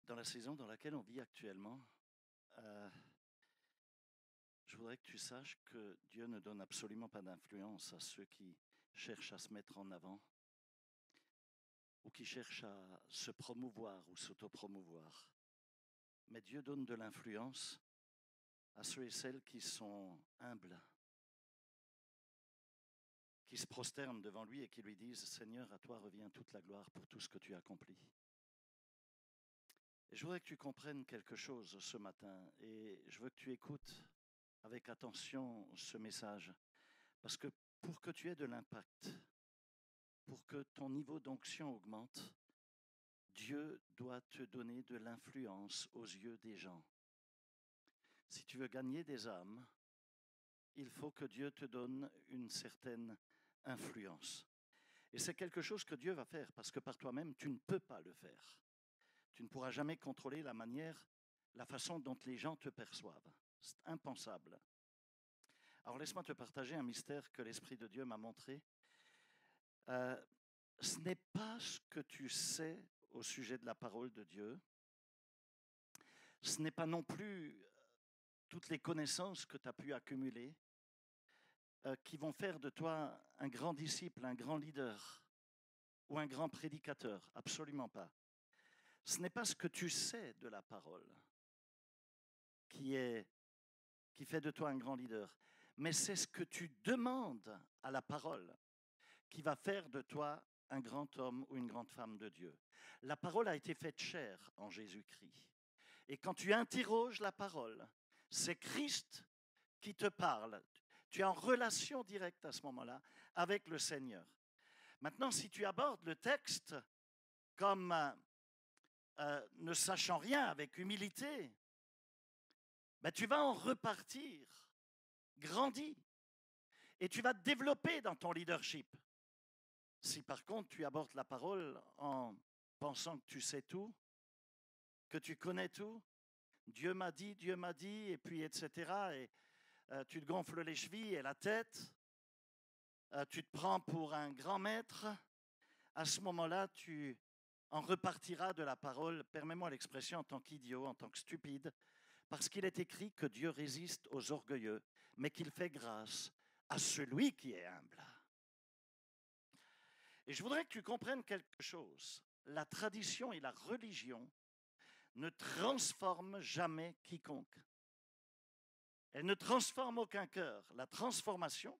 Dans la saison dans laquelle on vit actuellement, heu, je voudrais que tu saches que Dieu ne donne absolument pas d'influence à ceux qui cherchent à se mettre en avant ou qui cherchent à se promouvoir ou s'autopromouvoir. Mais Dieu donne de l'influence à ceux et celles qui sont humbles, qui se prosternent devant lui et qui lui disent: «Seigneur, à toi revient toute la gloire pour tout ce que tu as accompli». Et je voudrais que tu comprennes quelque chose ce matin et je veux que tu écoutes avec attention ce message. Parce que pour que tu aies de l'impact, pour que ton niveau d'onction augmente, Dieu doit te donner de l'influence aux yeux des gens. Si tu veux gagner des âmes, il faut que Dieu te donne une certaine influence. Et c'est quelque chose que Dieu va faire parce que par toi-même, tu ne peux pas le faire. Tu ne pourras jamais contrôler la façon dont les gens te perçoivent. C'est impensable. Alors laisse-moi te partager un mystère que l'Esprit de Dieu m'a montré. Euh, Ce n'est pas ce que tu sais au sujet de la parole de Dieu. Ce n'est pas non plus toutes les connaissances que tu as pu accumuler qui vont faire de toi un grand disciple, un grand leader ou un grand prédicateur. Absolument pas. Ce n'est pas ce que tu sais de la parole qui, qui fait de toi un grand leader, mais c'est ce que tu demandes à la parole qui va faire de toi un grand homme ou une grande femme de Dieu. La parole a été faite chair en Jésus-Christ. Et quand tu interroges la parole, c'est Christ qui te parle. Tu es en relation directe à ce moment-là avec le Seigneur. Maintenant, si tu abordes le texte comme ne sachant rien, avec humilité, ben, tu vas en repartir grandi et tu vas te développer dans ton leadership. Si par contre tu abordes la parole en pensant que tu sais tout, que tu connais tout, Dieu m'a dit, et puis etc. Et tu te gonfles les chevilles et la tête, tu te prends pour un grand maître, à ce moment-là, tu en repartiras de la parole, permets-moi l'expression, en tant qu'idiot, en tant que stupide, parce qu'il est écrit que Dieu résiste aux orgueilleux, mais qu'il fait grâce à celui qui est humble. Et je voudrais que tu comprennes quelque chose. La tradition et la religion ne transforment jamais quiconque. Elles ne transforment aucun cœur. La transformation,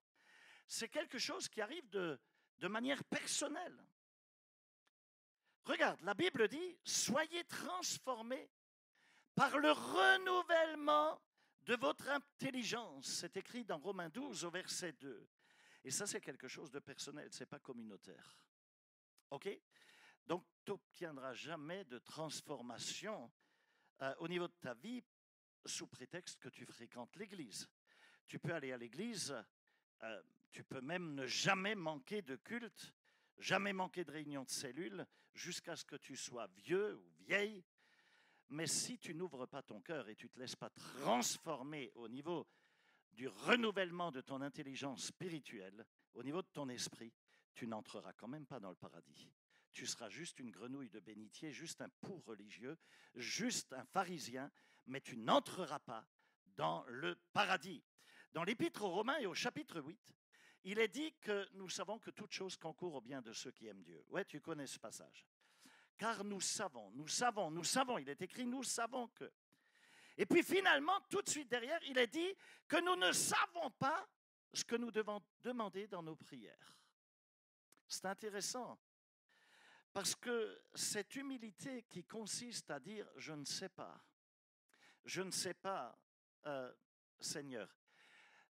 c'est quelque chose qui arrive de manière personnelle. Regarde, la Bible dit, soyez transformés par le renouvellement de votre intelligence. C'est écrit dans Romains 12 au verset 2. Et ça, c'est quelque chose de personnel, ce n'est pas communautaire. OK? Donc, tu n'obtiendras jamais de transformation au niveau de ta vie sous prétexte que tu fréquentes l'Église. Tu peux aller à l'Église, tu peux même ne jamais manquer de culte, jamais manquer de réunion de cellule, jusqu'à ce que tu sois vieux ou vieille. Mais si tu n'ouvres pas ton cœur et tu ne te laisses pas transformer au niveau du renouvellement de ton intelligence spirituelle, au niveau de ton esprit, tu n'entreras quand même pas dans le paradis. Tu seras juste une grenouille de bénitier, juste un pou religieux, juste un pharisien, mais tu n'entreras pas dans le paradis. Dans l'Épître aux Romains et au chapitre 8, il est dit que nous savons que toute chose concourt au bien de ceux qui aiment Dieu. Ouais, tu connais ce passage. Car nous savons, il est écrit, nous savons que. Et puis finalement, tout de suite derrière, il est dit que nous ne savons pas ce que nous devons demander dans nos prières. C'est intéressant, parce que cette humilité qui consiste à dire « je ne sais pas, euh, Seigneur »,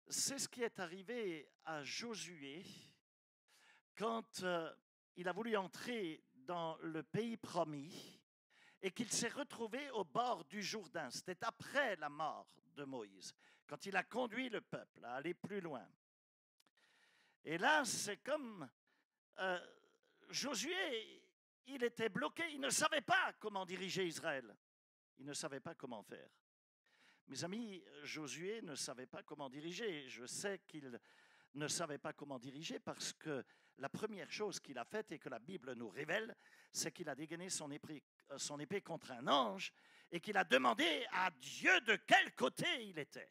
c'est ce qui est arrivé à Josué quand il a voulu entrer dans le pays promis et qu'il s'est retrouvé au bord du Jourdain. C'était après la mort de Moïse, quand il a conduit le peuple à aller plus loin. Et là, c'est comme Josué, il était bloqué, il ne savait pas comment diriger Israël. Il ne savait pas comment faire. Mes amis, Josué ne savait pas comment diriger. Je sais qu'il ne savait pas comment diriger parce que la première chose qu'il a faite et que la Bible nous révèle, c'est qu'il a dégainé son épée son épée contre un ange et qu'il a demandé à Dieu de quel côté il était.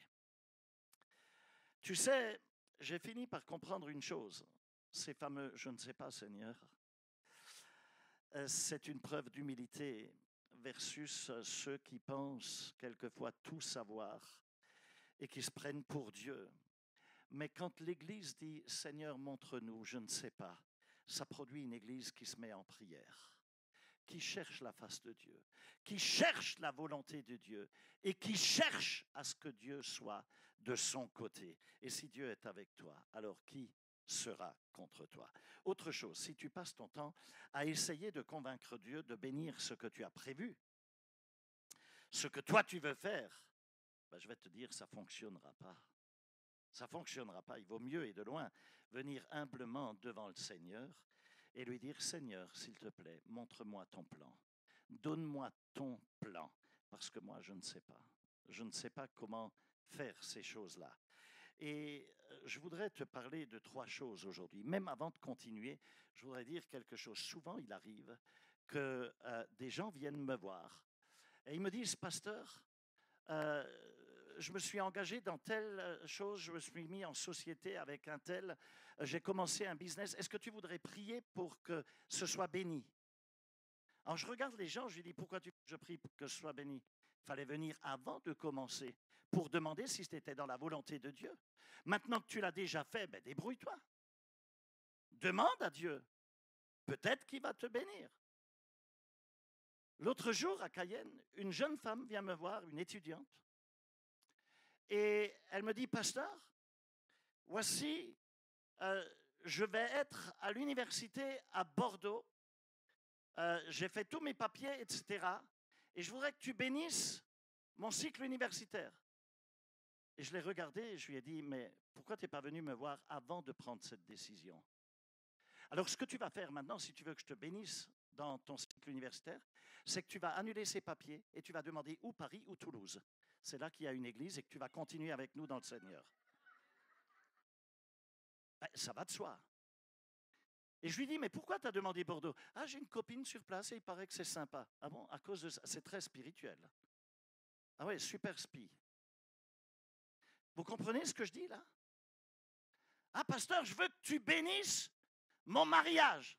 Tu sais, j'ai fini par comprendre une chose. Ces fameux « je ne sais pas, Seigneur », c'est une preuve d'humilité versus ceux qui pensent quelquefois tout savoir et qui se prennent pour Dieu. Mais quand l'Église dit « Seigneur, montre-nous, je ne sais pas », ça produit une Église qui se met en prière, qui cherche la face de Dieu, qui cherche la volonté de Dieu et qui cherche à ce que Dieu soit de son côté. Et si Dieu est avec toi, alors qui sera contre toi? Autre chose, si tu passes ton temps à essayer de convaincre Dieu de bénir ce que tu as prévu, ce que toi tu veux faire, ben je vais te dire, ça ne fonctionnera pas. Ça ne fonctionnera pas. Il vaut mieux et de loin venir humblement devant le Seigneur et lui dire « Seigneur, s'il te plaît, montre-moi ton plan. Donne-moi ton plan, parce que moi, je ne sais pas. Je ne sais pas comment faire ces choses-là. » Et je voudrais te parler de 3 choses aujourd'hui. Même avant de continuer, je voudrais dire quelque chose. Souvent, il arrive que des gens viennent me voir et ils me disent « Pasteur, je me suis engagé dans telle chose, je me suis mis en société avec un tel, j'ai commencé un business. Est-ce que tu voudrais prier pour que ce soit béni ?» Alors je regarde les gens, je lui dis « Pourquoi je prie pour que ce soit béni ?» Il fallait venir avant de commencer pour demander si c'était dans la volonté de Dieu. Maintenant que tu l'as déjà fait, ben débrouille-toi. Demande à Dieu. Peut-être qu'il va te bénir. L'autre jour, à Cayenne, une jeune femme vient me voir, une étudiante, et elle me dit « Pasteur, voici, je vais être à l'université à Bordeaux, j'ai fait tous mes papiers, etc. Et je voudrais que tu bénisses mon cycle universitaire. » Et je l'ai regardé et je lui ai dit « Mais pourquoi tu n'es pas venu me voir avant de prendre cette décision ?» Alors, ce que tu vas faire maintenant, si tu veux que je te bénisse dans ton cycle universitaire, c'est que tu vas annuler ces papiers et tu vas demander ou Paris ou Toulouse. C'est là qu'il y a une église et que tu vas continuer avec nous dans le Seigneur. Ben, ça va de soi. Et je lui dis, mais pourquoi tu as demandé Bordeaux? Ah, j'ai une copine sur place et il paraît que c'est sympa. Ah bon, à cause de ça, c'est très spirituel. Ah ouais, super spi. Vous comprenez ce que je dis là? Ah, pasteur, je veux que tu bénisses mon mariage.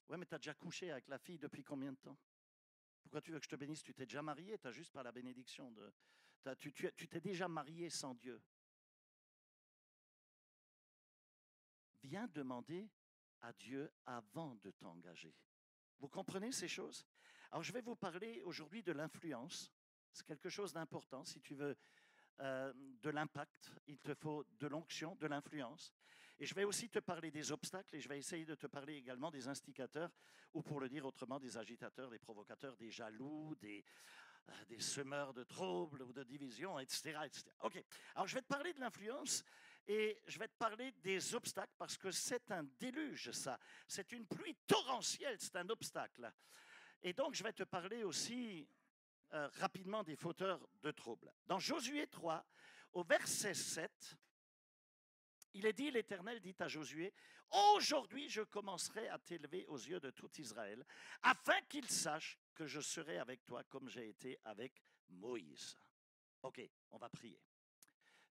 Ouais, mais tu as déjà couché avec la fille depuis combien de temps? Pourquoi tu veux que je te bénisse? Tu t'es déjà marié, tu n'as juste pas la bénédiction. Tu t'es déjà marié sans Dieu. Viens demander à Dieu avant de t'engager. Vous comprenez ces choses? Alors, je vais vous parler aujourd'hui de l'influence. C'est quelque chose d'important. Si tu veux de l'impact, il te faut de l'onction, de l'influence. Et je vais aussi te parler des obstacles et je vais essayer de te parler également des instigateurs, ou pour le dire autrement, des agitateurs, des provocateurs, des jaloux, des semeurs de troubles ou de divisions, etc., etc. OK. Alors, je vais te parler de l'influence et je vais te parler des obstacles parce que c'est un déluge, ça. C'est une pluie torrentielle, c'est un obstacle. Et donc, je vais te parler aussi rapidement des fauteurs de troubles. Dans Josué 3, au verset 7, il est dit, l'Éternel dit à Josué, « Aujourd'hui, je commencerai à t'élever aux yeux de tout Israël, afin qu'ils sachent que je serai avec toi comme j'ai été avec Moïse. » OK, on va prier.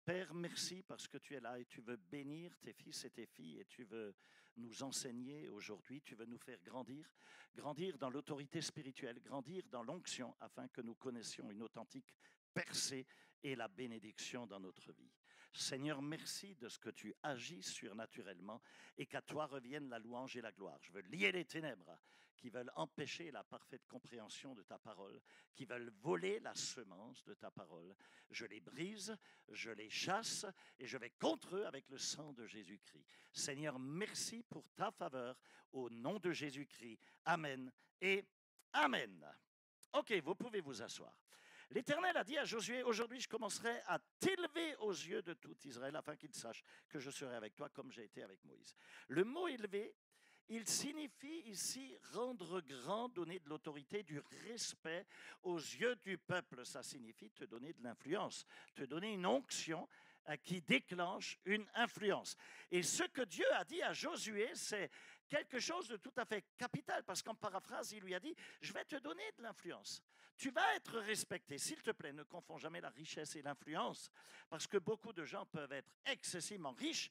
Père, merci parce que tu es là et tu veux bénir tes fils et tes filles et tu veux nous enseigner aujourd'hui, tu veux nous faire grandir, grandir dans l'autorité spirituelle, grandir dans l'onction afin que nous connaissions une authentique percée et la bénédiction dans notre vie. Seigneur, merci de ce que tu agis surnaturellement et qu'à toi revienne la louange et la gloire. Je veux lier les ténèbres qui veulent empêcher la parfaite compréhension de ta parole, qui veulent voler la semence de ta parole. Je les brise, je les chasse et je vais contre eux avec le sang de Jésus-Christ. Seigneur, merci pour ta faveur au nom de Jésus-Christ. Amen et Amen. OK, vous pouvez vous asseoir. L'Éternel a dit à Josué, « Aujourd'hui, je commencerai à t'élever aux yeux de tout Israël, afin qu'il sache que je serai avec toi comme j'ai été avec Moïse. » Le mot « élever », il signifie ici rendre grand, donner de l'autorité, du respect aux yeux du peuple. Ça signifie te donner de l'influence, te donner une onction qui déclenche une influence. Et ce que Dieu a dit à Josué, c'est quelque chose de tout à fait capital, parce qu'en paraphrase, il lui a dit, je vais te donner de l'influence. Tu vas être respecté. S'il te plaît, ne confonds jamais la richesse et l'influence, parce que beaucoup de gens peuvent être excessivement riches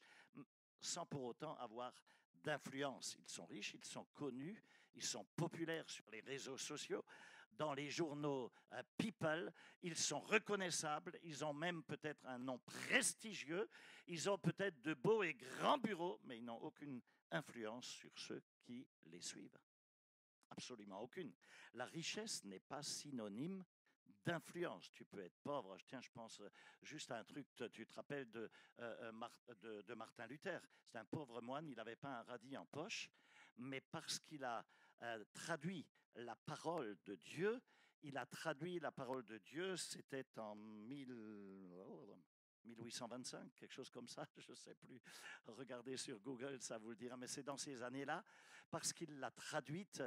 sans pour autant avoir d'influence. Ils sont riches, ils sont connus, ils sont populaires sur les réseaux sociaux, dans les journaux People, ils sont reconnaissables, ils ont même peut-être un nom prestigieux, ils ont peut-être de beaux et grands bureaux, mais ils n'ont aucune influence sur ceux qui les suivent. Absolument aucune. La richesse n'est pas synonyme d'influence. Tu peux être pauvre. Tiens, je pense juste à un truc, tu te rappelles de Martin Luther. C'est un pauvre moine, il n'avait pas un radis en poche, mais parce qu'il a traduit la parole de Dieu, il a traduit la parole de Dieu, c'était en 1825, quelque chose comme ça, je ne sais plus. Regardez sur Google, ça vous le dira, mais c'est dans ces années-là, parce qu'il l'a traduite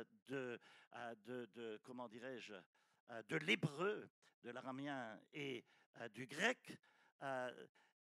comment dirais-je, de l'hébreu, de l'araméen et du grec.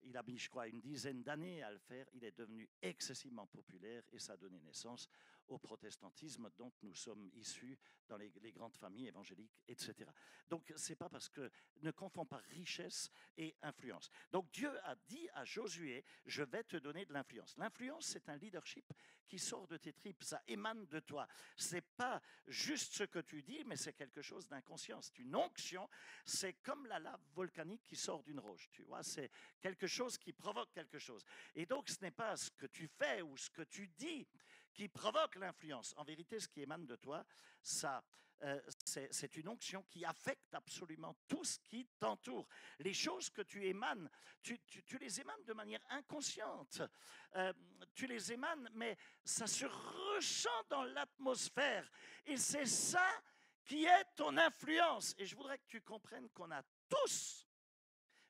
Il a mis, je crois, une dizaine d'années à le faire. Il est devenu excessivement populaire et ça a donné naissance au protestantisme dont nous sommes issus dans les grandes familles évangéliques, etc. Donc, ce n'est pas parce que ne confonds pas richesse et influence. Donc, Dieu a dit à Josué, je vais te donner de l'influence. L'influence, c'est un leadership qui sort de tes tripes, ça émane de toi. Ce n'est pas juste ce que tu dis, mais c'est quelque chose d'inconscient. C'est une onction, c'est comme la lave volcanique qui sort d'une roche, tu vois, c'est quelque chose qui provoque quelque chose. Et donc, ce n'est pas ce que tu fais ou ce que tu dis qui provoque l'influence. En vérité, ce qui émane de toi, ça, c'est une onction qui affecte absolument tout ce qui t'entoure. Les choses que tu émanes, tu les émanes de manière inconsciente. Tu les émanes, mais ça se ressent dans l'atmosphère. Et c'est ça qui est ton influence. Et je voudrais que tu comprennes qu'on a tous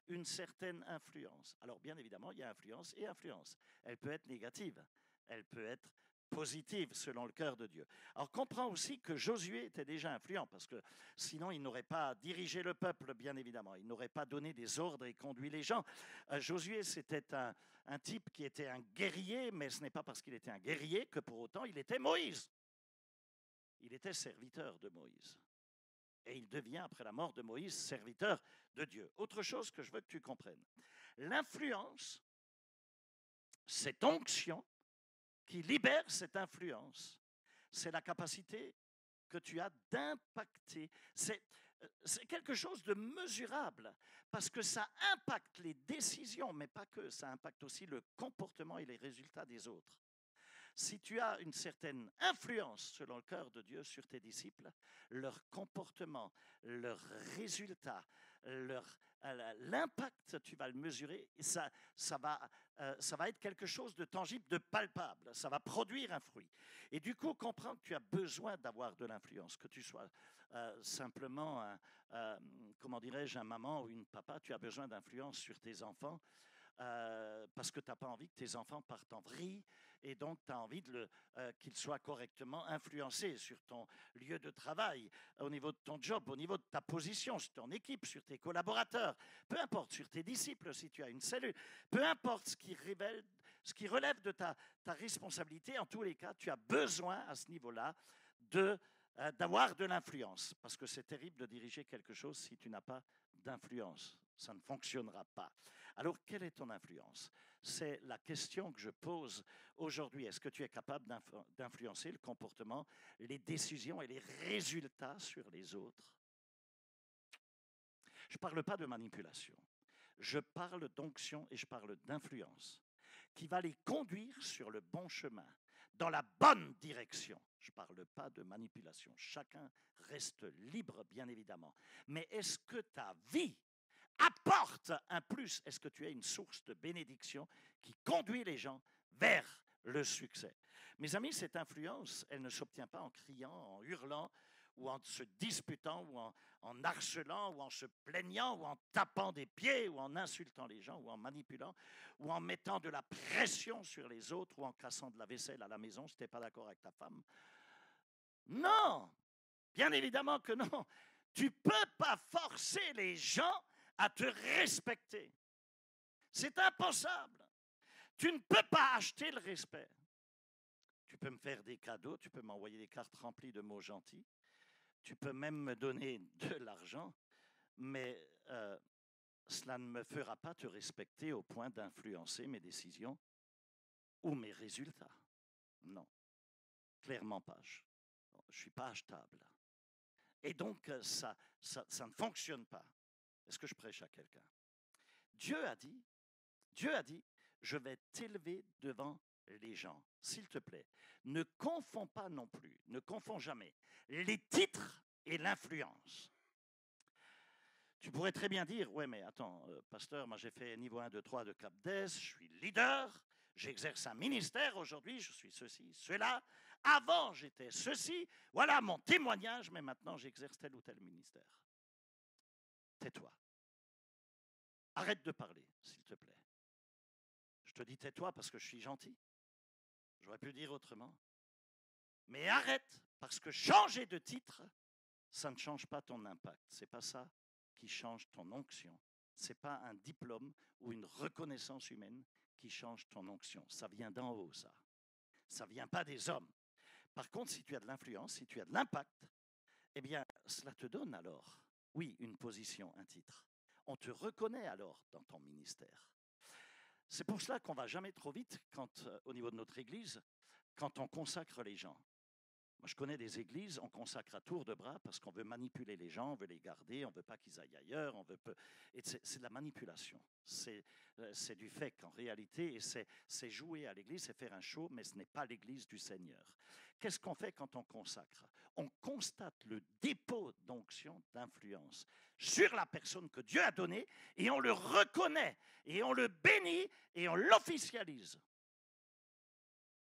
une certaine influence. Alors, bien évidemment, il y a influence et influence. Elle peut être négative, elle peut être positive selon le cœur de Dieu. Alors, comprends aussi que Josué était déjà influent, parce que sinon, il n'aurait pas dirigé le peuple, bien évidemment. Il n'aurait pas donné des ordres et conduit les gens. Josué, c'était un type qui était un guerrier, mais ce n'est pas parce qu'il était un guerrier que pour autant il était Moïse. Il était serviteur de Moïse. Et il devient, après la mort de Moïse, serviteur de Dieu. Autre chose que je veux que tu comprennes. L'influence, cette onction qui libère cette influence, c'est la capacité que tu as d'impacter. C'est quelque chose de mesurable parce que ça impacte les décisions, mais pas que, ça impacte aussi le comportement et les résultats des autres. Si tu as une certaine influence, selon le cœur de Dieu, sur tes disciples, leur comportement, leurs résultats, l'impact, tu vas le mesurer, et ça va être quelque chose de tangible, de palpable. Ça va produire un fruit. Et du coup, comprends que tu as besoin d'avoir de l'influence, que tu sois simplement, comment dirais-je, un maman ou une papa, tu as besoin d'influence sur tes enfants. Parce que tu n'as pas envie que tes enfants partent en vrille et donc tu as envie qu'ils soient correctement influencés sur ton lieu de travail, au niveau de ton job, au niveau de ta position, sur ton équipe, sur tes collaborateurs, peu importe, sur tes disciples si tu as une cellule, peu importe ce qui relève de ta responsabilité, en tous les cas, tu as besoin à ce niveau-là d'avoir de l'influence, parce que c'est terrible de diriger quelque chose si tu n'as pas d'influence. Ça ne fonctionnera pas. Alors, quelle est ton influence? C'est la question que je pose aujourd'hui. Est-ce que tu es capable d'influencer le comportement, les décisions et les résultats sur les autres? Je ne parle pas de manipulation. Je parle d'onction et je parle d'influence qui va les conduire sur le bon chemin, dans la bonne direction. Je ne parle pas de manipulation. Chacun reste libre, bien évidemment. Mais est-ce que ta vie apporte un plus? Est-ce que tu es une source de bénédiction qui conduit les gens vers le succès? Mes amis, cette influence, elle ne s'obtient pas en criant, en hurlant, ou en se disputant, ou en harcelant, ou en se plaignant, ou en tapant des pieds, ou en insultant les gens, ou en manipulant, ou en mettant de la pression sur les autres, ou en cassant de la vaisselle à la maison si tu n'es pas d'accord avec ta femme. Non, bien évidemment que non. Tu ne peux pas forcer les gens à te respecter. C'est impensable. Tu ne peux pas acheter le respect. Tu peux me faire des cadeaux, tu peux m'envoyer des cartes remplies de mots gentils, tu peux même me donner de l'argent, mais cela ne me fera pas te respecter au point d'influencer mes décisions ou mes résultats. Non, clairement pas. Je ne suis pas achetable. Et donc, ça ne fonctionne pas. Est-ce que je prêche à quelqu'un? Dieu a dit, je vais t'élever devant les gens. S'il te plaît, ne confonds pas non plus, ne confonds jamais les titres et l'influence. Tu pourrais très bien dire, ouais, mais attends, pasteur, moi j'ai fait niveau 1, 2, 3 de Cap d'Es, je suis leader, j'exerce un ministère aujourd'hui, je suis ceci, cela. Avant, j'étais ceci, voilà mon témoignage, mais maintenant j'exerce tel ou tel ministère. Tais-toi. Arrête de parler, s'il te plaît. Je te dis tais-toi parce que je suis gentil. J'aurais pu le dire autrement. Mais arrête, parce que changer de titre, ça ne change pas ton impact. Ce n'est pas ça qui change ton onction. Ce n'est pas un diplôme ou une reconnaissance humaine qui change ton onction. Ça vient d'en haut, ça. Ça ne vient pas des hommes. Par contre, si tu as de l'influence, si tu as de l'impact, eh bien, cela te donne alors, oui, une position, un titre. On te reconnaît alors dans ton ministère. C'est pour cela qu'on ne va jamais trop vite quand, au niveau de notre Église, quand on consacre les gens. Moi, je connais des églises, on consacre à tour de bras parce qu'on veut manipuler les gens, on veut les garder, on ne veut pas qu'ils aillent ailleurs, et c'est de la manipulation. C'est du fake en réalité, et c'est jouer à l'église, c'est faire un show, mais ce n'est pas l'église du Seigneur. Qu'est-ce qu'on fait quand on consacre? On constate le dépôt d'onction, d'influence sur la personne que Dieu a donnée, et on le reconnaît, et on le bénit, et on l'officialise.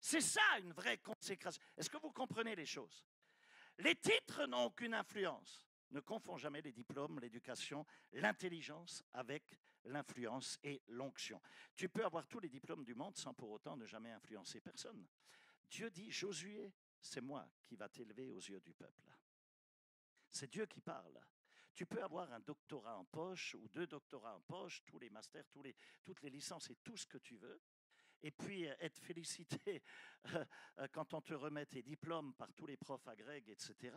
C'est ça une vraie consécration. Est-ce que vous comprenez les choses? Les titres n'ont aucune influence. Ne confonds jamais les diplômes, l'éducation, l'intelligence avec l'influence et l'onction. Tu peux avoir tous les diplômes du monde sans pour autant ne jamais influencer personne. Dieu dit, Josué, c'est moi qui va t'élever aux yeux du peuple. C'est Dieu qui parle. Tu peux avoir un doctorat en poche ou 2 doctorats en poche, tous les masters, toutes les licences et tout ce que tu veux. Et puis être félicité quand on te remet tes diplômes par tous les profs agrègues, etc.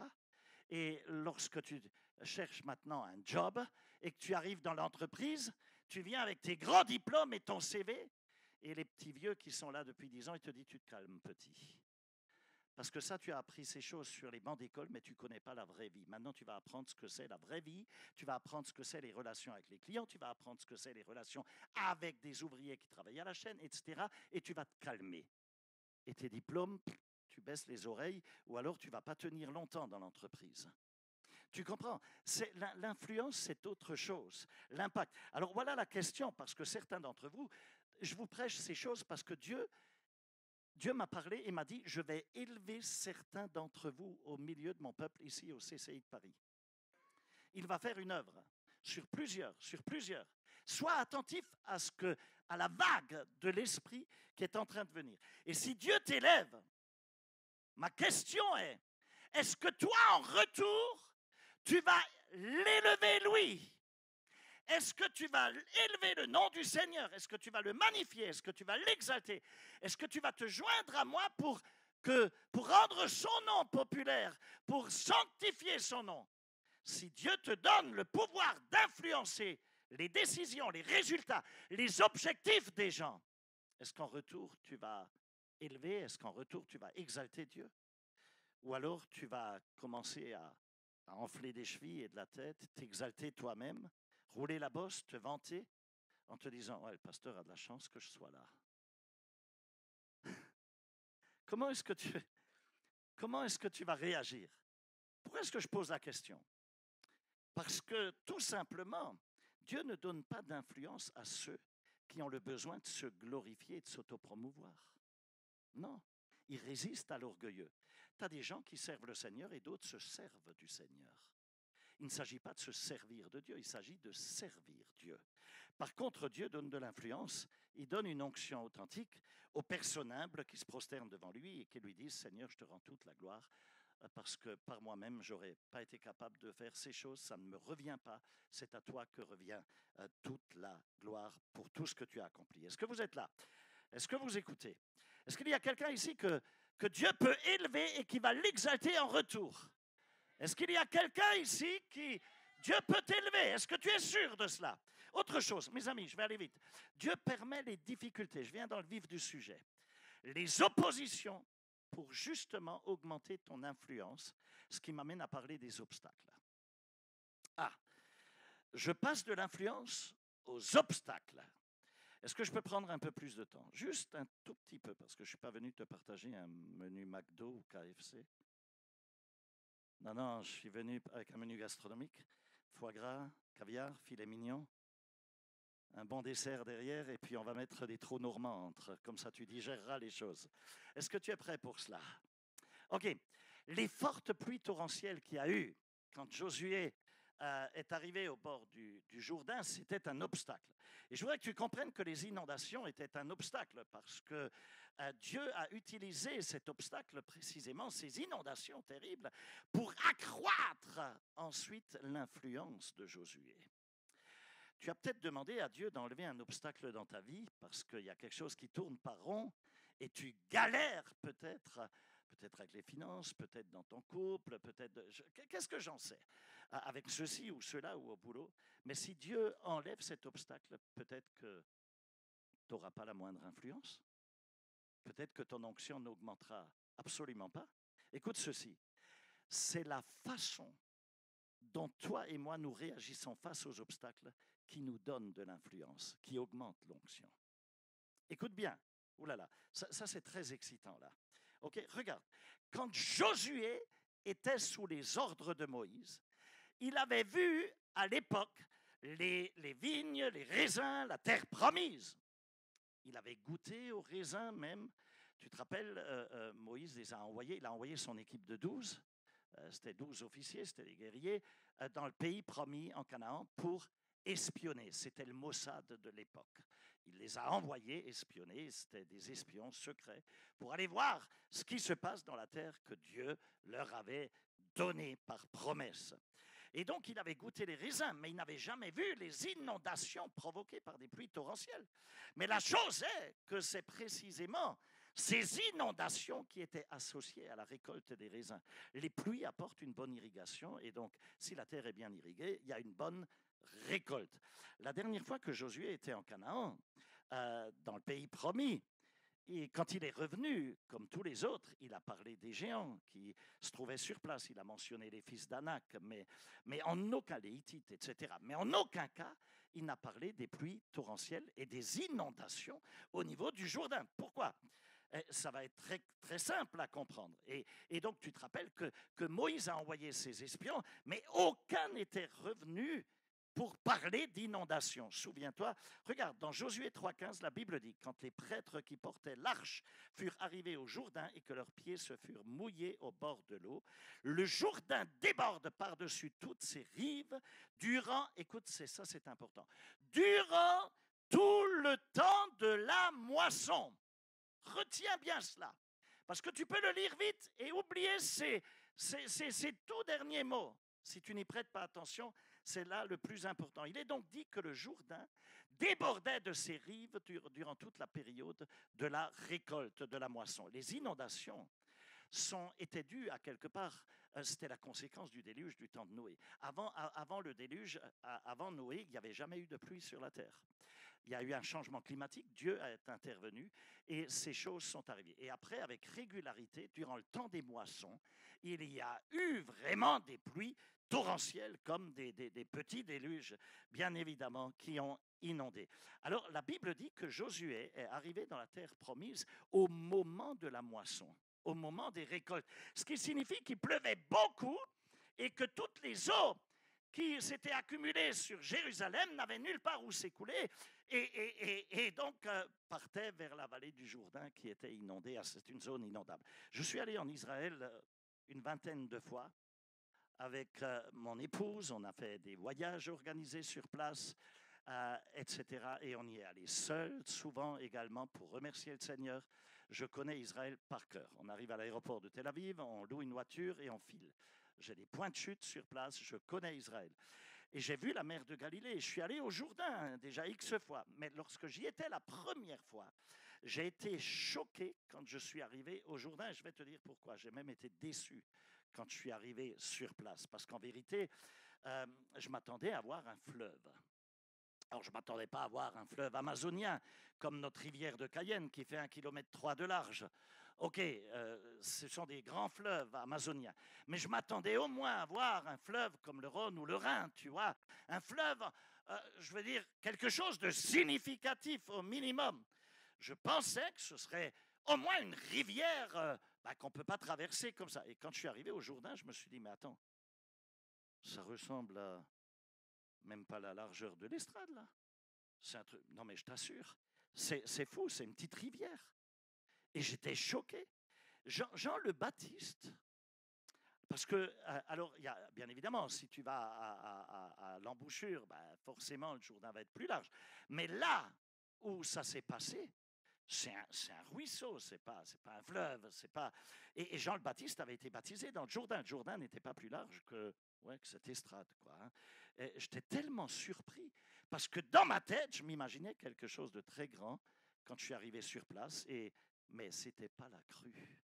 Et lorsque tu cherches maintenant un job et que tu arrives dans l'entreprise, tu viens avec tes grands diplômes et ton CV, et les petits vieux qui sont là depuis 10 ans, ils te disent, tu te calmes, petit. Parce que ça, tu as appris ces choses sur les bancs d'école, mais tu ne connais pas la vraie vie. Maintenant, tu vas apprendre ce que c'est la vraie vie, tu vas apprendre ce que c'est les relations avec les clients, tu vas apprendre ce que c'est les relations avec des ouvriers qui travaillent à la chaîne, etc. Et tu vas te calmer. Et tes diplômes, tu baisses les oreilles, ou alors tu ne vas pas tenir longtemps dans l'entreprise. Tu comprends? L'influence, c'est autre chose. L'impact. Alors voilà la question, parce que certains d'entre vous, je vous prêche ces choses parce que Dieu m'a parlé et m'a dit, je vais élever certains d'entre vous au milieu de mon peuple ici au CCI de Paris. Il va faire une œuvre sur plusieurs. Sois attentif à la vague de l'esprit qui est en train de venir. Et si Dieu t'élève, ma question est, est-ce que toi, en retour, tu vas l'élever, lui? Est-ce que tu vas élever le nom du Seigneur? Est-ce que tu vas le magnifier? Est-ce que tu vas l'exalter? Est-ce que tu vas te joindre à moi pour rendre son nom populaire, pour sanctifier son nom? Si Dieu te donne le pouvoir d'influencer les décisions, les résultats, les objectifs des gens, est-ce qu'en retour tu vas élever? Est-ce qu'en retour tu vas exalter Dieu? Ou alors tu vas commencer à enfler des chevilles et de la tête, t'exalter toi-même, rouler la bosse, te vanter, en te disant, ouais, le pasteur a de la chance que je sois là. Comment est-ce que tu vas réagir? Pourquoi est-ce que je pose la question? Parce que tout simplement, Dieu ne donne pas d'influence à ceux qui ont le besoin de se glorifier et de s'autopromouvoir. Non, il résiste à l'orgueilleux. Tu as des gens qui servent le Seigneur et d'autres se servent du Seigneur. Il ne s'agit pas de se servir de Dieu, il s'agit de servir Dieu. Par contre, Dieu donne de l'influence, il donne une onction authentique aux personnes humbles qui se prosternent devant lui et qui lui disent « Seigneur, je te rends toute la gloire parce que par moi-même, je n'aurais pas été capable de faire ces choses. Ça ne me revient pas. C'est à toi que revient toute la gloire pour tout ce que tu as accompli. Est-ce que vous êtes là? Est-ce que vous écoutez? Est-ce qu'il y a quelqu'un ici que Dieu peut élever et qui va l'exalter en retour? Est-ce qu'il y a quelqu'un ici qui... Dieu peut t'élever. Est-ce que tu es sûr de cela? Autre chose, mes amis, je vais aller vite. Dieu permet les difficultés. Je viens dans le vif du sujet. Les oppositions pour justement augmenter ton influence, ce qui m'amène à parler des obstacles. Ah, je passe de l'influence aux obstacles. Est-ce que je peux prendre un peu plus de temps? Juste un tout petit peu, parce que je ne suis pas venu te partager un menu McDo ou KFC. Non, je suis venu avec un menu gastronomique. Foie gras, caviar, filet mignon, un bon dessert derrière, et puis on va mettre des trous normands entre. Comme ça, tu digéreras les choses. Est-ce que tu es prêt pour cela? OK. Les fortes pluies torrentielles qu'il y a eu quand Josué est arrivé au bord du Jourdain, c'était un obstacle. Et je voudrais que tu comprennes que les inondations étaient un obstacle parce que Dieu a utilisé cet obstacle, précisément ces inondations terribles, pour accroître ensuite l'influence de Josué. Tu as peut-être demandé à Dieu d'enlever un obstacle dans ta vie parce qu'il y a quelque chose qui tourne par rond et tu galères peut-être avec les finances, peut-être dans ton couple, peut-être... Qu'est-ce que j'en sais? Avec ceci ou cela ou au boulot. Mais si Dieu enlève cet obstacle, peut-être que tu n'auras pas la moindre influence. Peut-être que ton onction n'augmentera absolument pas. Écoute ceci. C'est la façon dont toi et moi nous réagissons face aux obstacles qui nous donne de l'influence, qui augmente l'onction. Écoute bien. Ouh là là, ça c'est très excitant là. Ok, regarde. Quand Josué était sous les ordres de Moïse, il avait vu à l'époque les vignes, les raisins, la terre promise. Il avait goûté aux raisins même. Tu te rappelles, Moïse les a envoyés, il a envoyé son équipe de 12. C'était 12 officiers, c'était des guerriers, dans le pays promis en Canaan pour espionner. C'était le Mossad de l'époque. Il les a envoyés espionner, c'était des espions secrets, pour aller voir ce qui se passe dans la terre que Dieu leur avait donnée par promesse. Et donc, il avait goûté les raisins, mais il n'avait jamais vu les inondations provoquées par des pluies torrentielles. Mais la chose est que c'est précisément ces inondations qui étaient associées à la récolte des raisins. Les pluies apportent une bonne irrigation, et donc, si la terre est bien irriguée, il y a une bonne récolte. La dernière fois que Josué était en Canaan, dans le pays promis, et quand il est revenu, comme tous les autres, il a parlé des géants qui se trouvaient sur place. Il a mentionné les fils d'Anak, mais en aucun, les Hittites, etc. Mais en aucun cas, il n'a parlé des pluies torrentielles et des inondations au niveau du Jourdain. Pourquoi? Ça va être très, très simple à comprendre. Et donc, tu te rappelles que Moïse a envoyé ses espions, mais aucun n'était revenu pour parler d'inondation. Souviens-toi, regarde, dans Josué 3,15, la Bible dit, quand les prêtres qui portaient l'arche furent arrivés au Jourdain et que leurs pieds se furent mouillés au bord de l'eau, le Jourdain déborde par-dessus toutes ses rives durant, écoute, ça c'est important, durant tout le temps de la moisson. Retiens bien cela, parce que tu peux le lire vite et oublier ces tout derniers mots. Si tu n'y prêtes pas attention, c'est là le plus important. Il est donc dit que le Jourdain débordait de ses rives durant toute la période de la récolte, de la moisson. Les inondations étaient dues à quelque part, c'était la conséquence du déluge du temps de Noé. Avant le déluge, avant Noé, il n'y avait jamais eu de pluie sur la terre. Il y a eu un changement climatique, Dieu est intervenu et ces choses sont arrivées. Et après, avec régularité, durant le temps des moissons, il y a eu vraiment des pluies torrentielles comme des petits déluges, bien évidemment, qui ont inondé. Alors, la Bible dit que Josué est arrivé dans la terre promise au moment de la moisson, au moment des récoltes, ce qui signifie qu'il pleuvait beaucoup et que toutes les eaux qui s'étaient accumulées sur Jérusalem n'avaient nulle part où s'écouler et donc partaient vers la vallée du Jourdain qui était inondée. C'est une zone inondable. Je suis allé en Israël une vingtaine de fois avec mon épouse. On a fait des voyages organisés sur place, etc. Et on y est allé seul, souvent également pour remercier le Seigneur. Je connais Israël par cœur. On arrive à l'aéroport de Tel Aviv, on loue une voiture et on file. J'ai des points de chute sur place, je connais Israël. Et j'ai vu la mer de Galilée. Je suis allé au Jourdain déjà X fois. Mais lorsque j'y étais la première fois, j'ai été choqué quand je suis arrivé au Jourdain. Et je vais te dire pourquoi. J'ai même été déçu quand je suis arrivé sur place. Parce qu'en vérité, je m'attendais à voir un fleuve. Alors, je ne m'attendais pas à voir un fleuve amazonien comme notre rivière de Cayenne qui fait 1,3 km de large. Ok, ce sont des grands fleuves amazoniens. Mais je m'attendais au moins à voir un fleuve comme le Rhône ou le Rhin, tu vois. Un fleuve, je veux dire, quelque chose de significatif au minimum. Je pensais que ce serait au moins une rivière qu'on ne peut pas traverser comme ça. Et quand je suis arrivé au Jourdain, je me suis dit, mais attends, ça ressemble à même pas la largeur de l'estrade, là. C'est un truc, non mais je t'assure, c'est fou, c'est une petite rivière. Et j'étais choqué. Jean le Baptiste, parce que, alors, il y a, bien évidemment, si tu vas à l'embouchure, forcément, le Jourdain va être plus large. Mais là où ça s'est passé, c'est un ruisseau, c'est pas un fleuve, c'est pas. Et Jean le Baptiste avait été baptisé dans le Jourdain. Le Jourdain n'était pas plus large que cette estrade, quoi. Hein. J'étais tellement surpris parce que dans ma tête, je m'imaginais quelque chose de très grand quand je suis arrivé sur place. Mais c'était pas la crue.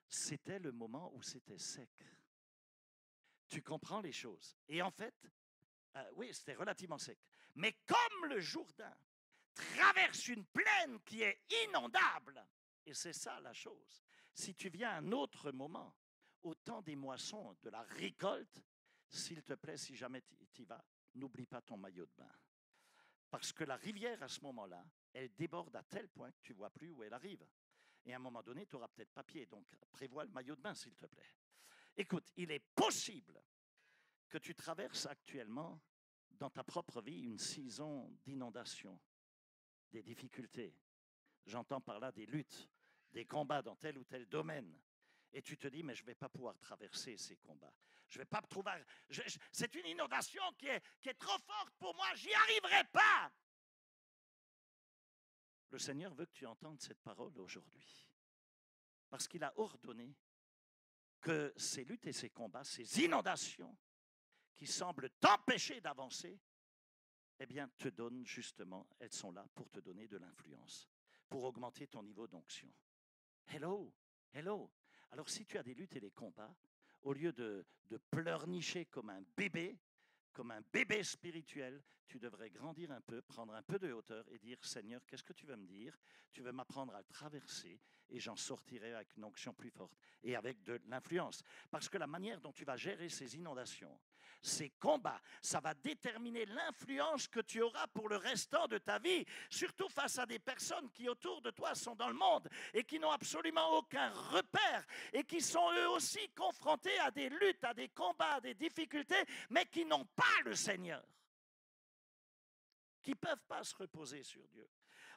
C'était le moment où c'était sec. Tu comprends les choses. Et en fait, oui, c'était relativement sec. Mais comme le Jourdain traverse une plaine qui est inondable, et c'est ça la chose, si tu viens à un autre moment, au temps des moissons, de la récolte, s'il te plaît, si jamais tu y vas, n'oublie pas ton maillot de bain. Parce que la rivière, à ce moment-là, elle déborde à tel point que tu ne vois plus où elle arrive. Et à un moment donné, tu n'auras peut-être pas pied. Donc, prévois le maillot de bain, s'il te plaît. Écoute, il est possible que tu traverses actuellement dans ta propre vie une saison d'inondation, des difficultés. J'entends par là des luttes, des combats dans tel ou tel domaine. Et tu te dis, mais je ne vais pas pouvoir traverser ces combats. Je ne vais pas me trouver. C'est une inondation qui est trop forte pour moi. J'y arriverai pas. Le Seigneur veut que tu entendes cette parole aujourd'hui. Parce qu'il a ordonné que ces luttes et ces combats, ces inondations qui semblent t'empêcher d'avancer, eh bien, te donnent justement, elles sont là pour te donner de l'influence, pour augmenter ton niveau d'onction. Hello, hello. Alors, si tu as des luttes et des combats, au lieu de pleurnicher comme un bébé spirituel, tu devrais grandir un peu, prendre un peu de hauteur et dire, Seigneur, qu'est-ce que tu veux me dire? Tu veux m'apprendre à le traverser et j'en sortirai avec une onction plus forte et avec de l'influence. Parce que la manière dont tu vas gérer ces inondations, ces combats, ça va déterminer l'influence que tu auras pour le restant de ta vie, surtout face à des personnes qui autour de toi sont dans le monde et qui n'ont absolument aucun repère et qui sont eux aussi confrontés à des luttes, à des combats, à des difficultés, mais qui n'ont pas le Seigneur, qui ne peuvent pas se reposer sur Dieu.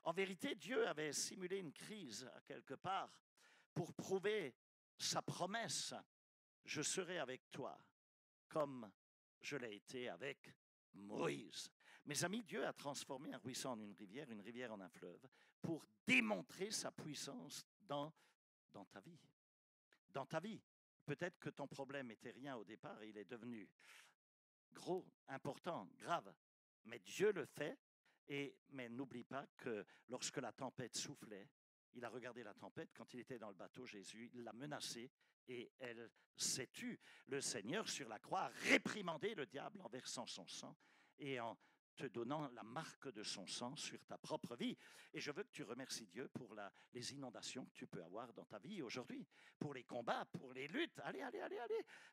En vérité, Dieu avait simulé une crise à quelque part pour prouver sa promesse. Je serai avec toi comme je l'ai été avec Moïse. Mes amis, Dieu a transformé un ruisseau en une rivière en un fleuve, pour démontrer sa puissance dans ta vie. Dans ta vie. Peut-être que ton problème était rien au départ et il est devenu gros, important, grave. Mais Dieu le fait. Mais n'oublie pas que lorsque la tempête soufflait, il a regardé la tempête. Quand il était dans le bateau, Jésus l'a menacé et elle s'est tue. Le Seigneur, sur la croix, a réprimandé le diable en versant son sang et en te donnant la marque de son sang sur ta propre vie. Et je veux que tu remercies Dieu pour les inondations que tu peux avoir dans ta vie aujourd'hui, pour les combats, pour les luttes. Allez.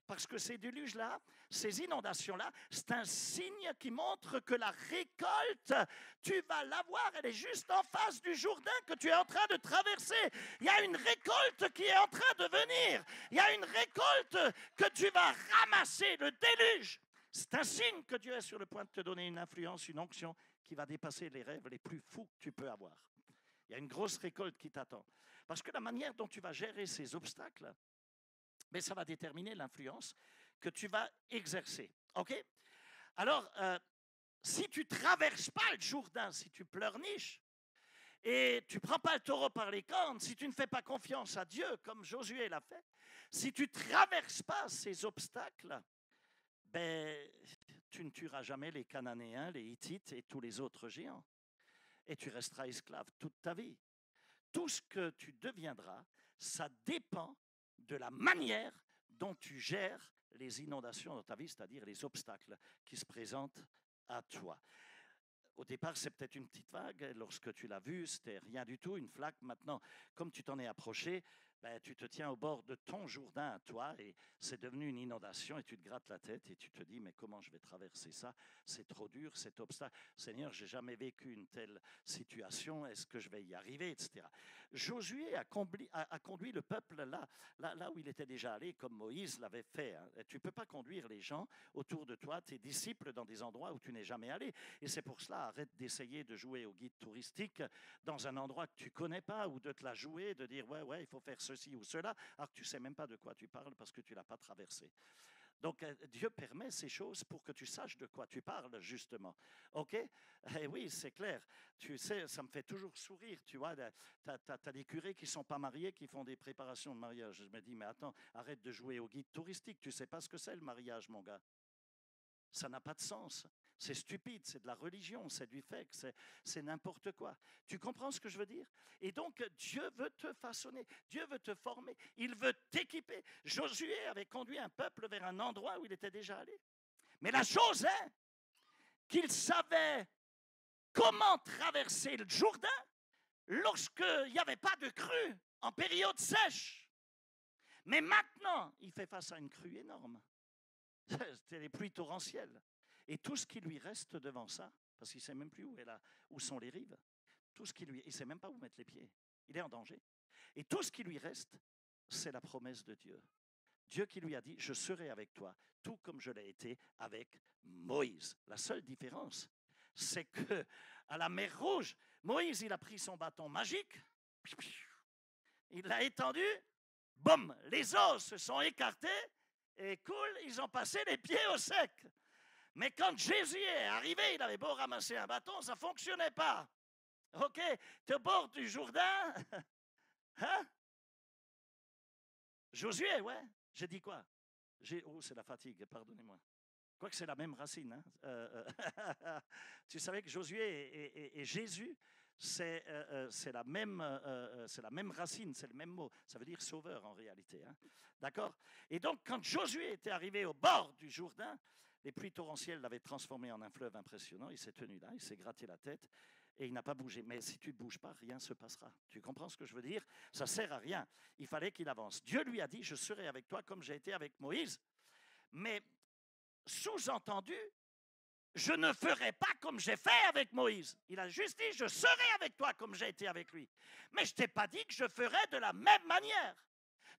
Parce que ces déluges-là, ces inondations-là, c'est un signe qui montre que la récolte, tu vas l'avoir, elle est juste en face du Jourdain que tu es en train de traverser. Il y a une récolte qui est en train de venir. Il y a une récolte que tu vas ramasser, le déluge. C'est un signe que Dieu est sur le point de te donner une influence, une onction qui va dépasser les rêves les plus fous que tu peux avoir. Il y a une grosse récolte qui t'attend. Parce que la manière dont tu vas gérer ces obstacles, mais ça va déterminer l'influence que tu vas exercer. OK? Alors, si tu ne traverses pas le Jourdain, si tu pleurniches, et tu ne prends pas le taureau par les cornes, si tu ne fais pas confiance à Dieu comme Josué l'a fait, si tu ne traverses pas ces obstacles, ben, tu ne tueras jamais les Cananéens, les Hittites et tous les autres géants. Et tu resteras esclave toute ta vie. Tout ce que tu deviendras, ça dépend de la manière dont tu gères les inondations dans ta vie, c'est-à-dire les obstacles qui se présentent à toi. Au départ, c'est peut-être une petite vague. Lorsque tu l'as vue, c'était rien du tout, une flaque. Maintenant, comme tu t'en es approché, ben, tu te tiens au bord de ton Jourdain à toi et c'est devenu une inondation et tu te grattes la tête et tu te dis, mais comment je vais traverser ça? C'est trop dur, cet obstacle. Seigneur, j'ai jamais vécu une telle situation. Est-ce que je vais y arriver, etc. Josué a conduit le peuple là où il était déjà allé, comme Moïse l'avait fait. Hein. Tu ne peux pas conduire les gens autour de toi, tes disciples, dans des endroits où tu n'es jamais allé. Et c'est pour cela, arrête d'essayer de jouer au guide touristique dans un endroit que tu ne connais pas ou de te la jouer, de dire ouais, il faut faire ceci ou cela, alors que tu ne sais même pas de quoi tu parles parce que tu ne l'as pas traversé. Donc, Dieu permet ces choses pour que tu saches de quoi tu parles, justement. OK? Et oui, c'est clair. Tu sais, ça me fait toujours sourire, tu vois. Tu as des curés qui ne sont pas mariés, qui font des préparations de mariage. Je me dis, mais attends, arrête de jouer au guide touristique. Tu ne sais pas ce que c'est le mariage, mon gars. Ça n'a pas de sens. C'est stupide, c'est de la religion, c'est du fake, c'est n'importe quoi. Tu comprends ce que je veux dire? Et donc, Dieu veut te façonner, Dieu veut te former, il veut t'équiper. Josué avait conduit un peuple vers un endroit où il était déjà allé. Mais la chose est qu'il savait comment traverser le Jourdain lorsqu'il n'y avait pas de crue en période sèche. Mais maintenant, il fait face à une crue énorme. C'était les pluies torrentielles. Et tout ce qui lui reste devant ça, parce qu'il ne sait même plus où sont les rives, il ne sait même pas où mettre les pieds. Il est en danger. Et tout ce qui lui reste, c'est la promesse de Dieu. Dieu qui lui a dit, je serai avec toi, tout comme je l'ai été avec Moïse. La seule différence, c'est que à la mer Rouge, Moïse, il a pris son bâton magique, il l'a étendu, boum, les eaux se sont écartées, et cool, ils ont passé les pieds au sec. Mais quand Jésus est arrivé, il avait beau ramasser un bâton, ça ne fonctionnait pas. OK, tu es au bord du Jourdain. Hein? Josué, ouais. J'ai dit quoi? Oh, c'est la fatigue, pardonnez-moi. Quoique c'est la même racine. Hein? Tu savais que Josué et Jésus, c'est la même racine, c'est le même mot. Ça veut dire sauveur en réalité. Hein? D'accord? Et donc, quand Josué était arrivé au bord du Jourdain, les pluies torrentielles l'avaient transformé en un fleuve impressionnant. Il s'est tenu là, il s'est gratté la tête et il n'a pas bougé. Mais si tu ne bouges pas, rien ne se passera. Tu comprends ce que je veux dire? Ça ne sert à rien. Il fallait qu'il avance. Dieu lui a dit, je serai avec toi comme j'ai été avec Moïse. Mais sous-entendu, je ne ferai pas comme j'ai fait avec Moïse. Il a juste dit, je serai avec toi comme j'ai été avec lui. Mais je ne t'ai pas dit que je ferai de la même manière.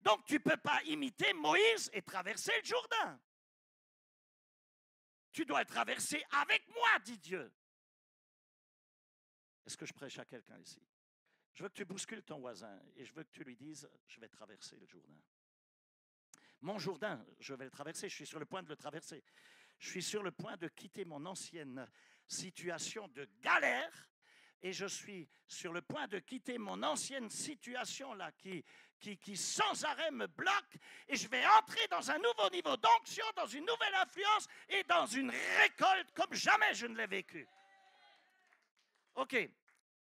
Donc tu ne peux pas imiter Moïse et traverser le Jourdain. Tu dois traverser avec moi, dit Dieu. Est-ce que je prêche à quelqu'un ici? Je veux que tu bouscules ton voisin et je veux que tu lui dises, je vais traverser le Jourdain. Mon Jourdain, je vais le traverser, je suis sur le point de le traverser. Je suis sur le point de quitter mon ancienne situation de galère et je suis sur le point de quitter mon ancienne situation là qui sans arrêt me bloque et je vais entrer dans un nouveau niveau d'onction, dans une nouvelle influence et dans une récolte comme jamais je ne l'ai vécu. OK,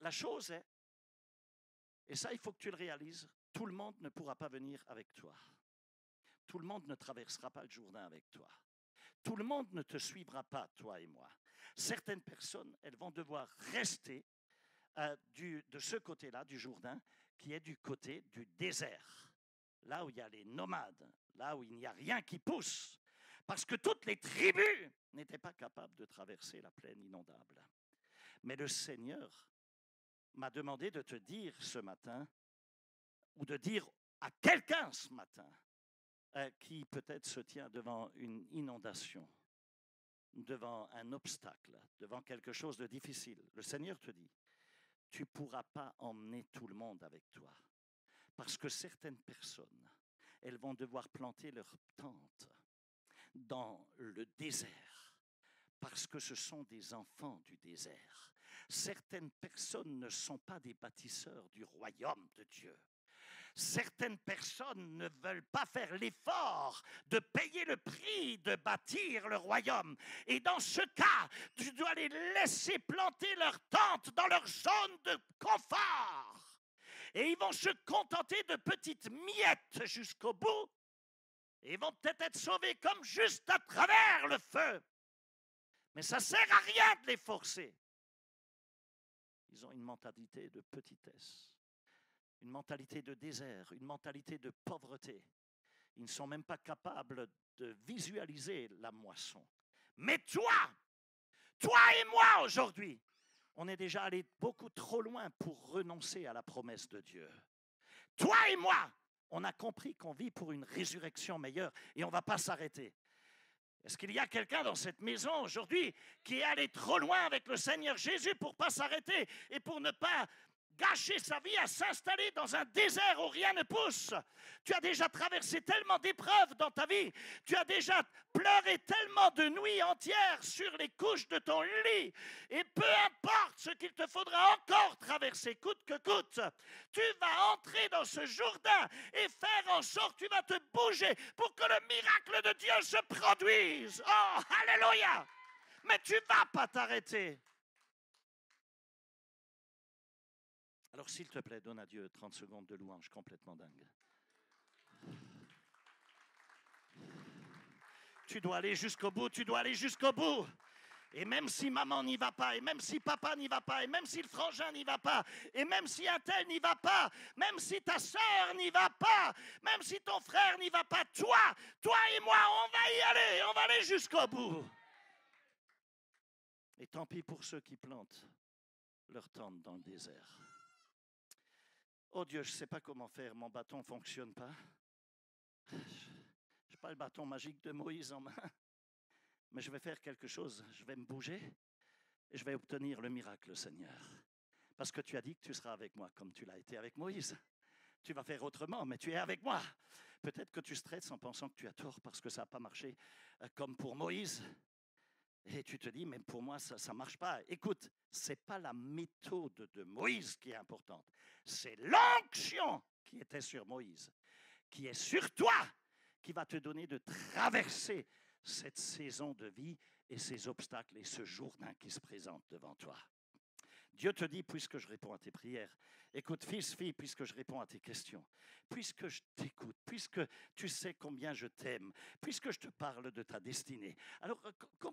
la chose est, et ça il faut que tu le réalises, tout le monde ne pourra pas venir avec toi. Tout le monde ne traversera pas le Jourdain avec toi. Tout le monde ne te suivra pas, toi et moi. Certaines personnes, elles vont devoir rester de ce côté-là du Jourdain, qui est du côté du désert, là où il y a les nomades, là où il n'y a rien qui pousse, parce que toutes les tribus n'étaient pas capables de traverser la plaine inondable. Mais le Seigneur m'a demandé de te dire ce matin, ou de dire à quelqu'un ce matin, qui peut-être se tient devant une inondation, devant un obstacle, devant quelque chose de difficile. Le Seigneur te dit, tu ne pourras pas emmener tout le monde avec toi. Parce que certaines personnes, elles vont devoir planter leur tente dans le désert. Parce que ce sont des enfants du désert. Certaines personnes ne sont pas des bâtisseurs du royaume de Dieu. Certaines personnes ne veulent pas faire l'effort de payer le prix de bâtir le royaume. Et dans ce cas, tu dois les laisser planter leur tente dans leur zone de confort. Et ils vont se contenter de petites miettes jusqu'au bout. Et ils vont peut-être être sauvés comme juste à travers le feu. Mais ça ne sert à rien de les forcer. Ils ont une mentalité de petitesse, une mentalité de désert, une mentalité de pauvreté. Ils ne sont même pas capables de visualiser la moisson. Mais toi et moi aujourd'hui, on est déjà allé beaucoup trop loin pour renoncer à la promesse de Dieu. Toi et moi, on a compris qu'on vit pour une résurrection meilleure et on ne va pas s'arrêter. Est-ce qu'il y a quelqu'un dans cette maison aujourd'hui qui est allé trop loin avec le Seigneur Jésus pour ne pas s'arrêter et pour ne pas gâcher sa vie à s'installer dans un désert où rien ne pousse? Tu as déjà traversé tellement d'épreuves dans ta vie. Tu as déjà pleuré tellement de nuits entières sur les couches de ton lit. Et peu importe ce qu'il te faudra encore traverser, coûte que coûte, tu vas entrer dans ce Jourdain et faire en sorte, tu vas te bouger pour que le miracle de Dieu se produise. Oh, alléluia! Mais tu ne vas pas t'arrêter. Alors, s'il te plaît, donne à Dieu 30 secondes de louange complètement dingue. Tu dois aller jusqu'au bout, tu dois aller jusqu'au bout. Et même si maman n'y va pas, et même si papa n'y va pas, et même si le frangin n'y va pas, et même si un tel n'y va pas, même si ta sœur n'y va pas, même si ton frère n'y va pas, toi et moi, on va aller jusqu'au bout. Et tant pis pour ceux qui plantent leur tente dans le désert. Oh Dieu, je ne sais pas comment faire, mon bâton ne fonctionne pas. Je n'ai pas le bâton magique de Moïse en main, mais je vais faire quelque chose. Je vais me bouger et je vais obtenir le miracle, Seigneur. Parce que tu as dit que tu seras avec moi comme tu l'as été avec Moïse. Tu vas faire autrement, mais tu es avec moi. Peut-être que tu stresses en pensant que tu as tort parce que ça n'a pas marché comme pour Moïse. Et tu te dis, mais pour moi, ça ne marche pas. Écoute, ce n'est pas la méthode de Moïse qui est importante. C'est l'onction qui était sur Moïse, qui est sur toi, qui va te donner de traverser cette saison de vie et ces obstacles et ce Jourdain qui se présente devant toi. Dieu te dit, puisque je réponds à tes prières, écoute, fils, fille, puisque je réponds à tes questions, puisque je t'écoute, puisque tu sais combien je t'aime, puisque je te parle de ta destinée, alors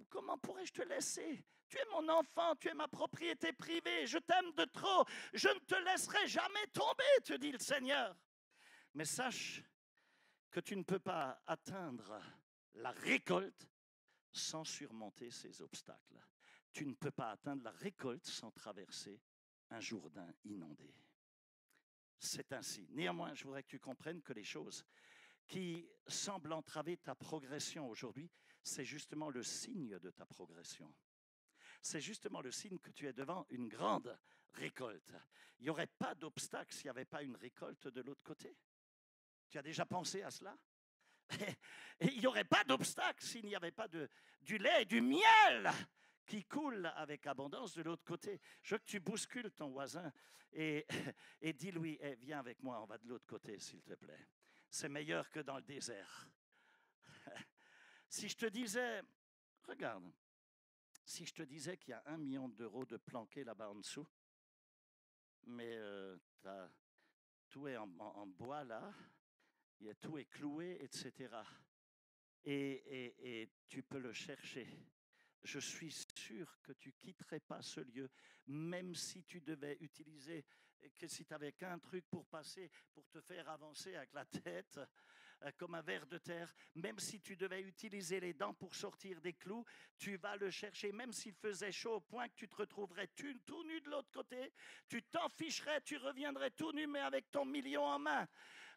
comment pourrais-je te laisser? Tu es mon enfant, tu es ma propriété privée, je t'aime de trop, je ne te laisserai jamais tomber, te dit le Seigneur. Mais sache que tu ne peux pas atteindre la récolte sans surmonter ces obstacles. Tu ne peux pas atteindre la récolte sans traverser un Jourdain inondé. C'est ainsi. Néanmoins, je voudrais que tu comprennes que les choses qui semblent entraver ta progression aujourd'hui, c'est justement le signe de ta progression. C'est justement le signe que tu es devant une grande récolte. Il n'y aurait pas d'obstacle s'il n'y avait pas une récolte de l'autre côté. Tu as déjà pensé à cela? Et il n'y aurait pas d'obstacle s'il n'y avait pas du lait et du miel qui coule avec abondance de l'autre côté. Je veux que tu bouscules ton voisin et dis-lui, hey, viens avec moi, on va de l'autre côté, s'il te plaît. C'est meilleur que dans le désert. Si je te disais, regarde, si je te disais qu'il y a 1 million d'euros de planqués là-bas en dessous, mais tout est en bois là, tout est cloué, etc. Et tu peux le chercher. Je suis sûr que tu ne quitterais pas ce lieu, même si tu devais utiliser, que si tu n'avais qu'un truc pour passer, pour te faire avancer avec la tête, comme un ver de terre, même si tu devais utiliser les dents pour sortir des clous, tu vas le chercher, même s'il faisait chaud au point que tu te retrouverais tout nu de l'autre côté, tu t'en ficherais, tu reviendrais tout nu, mais avec ton million en main.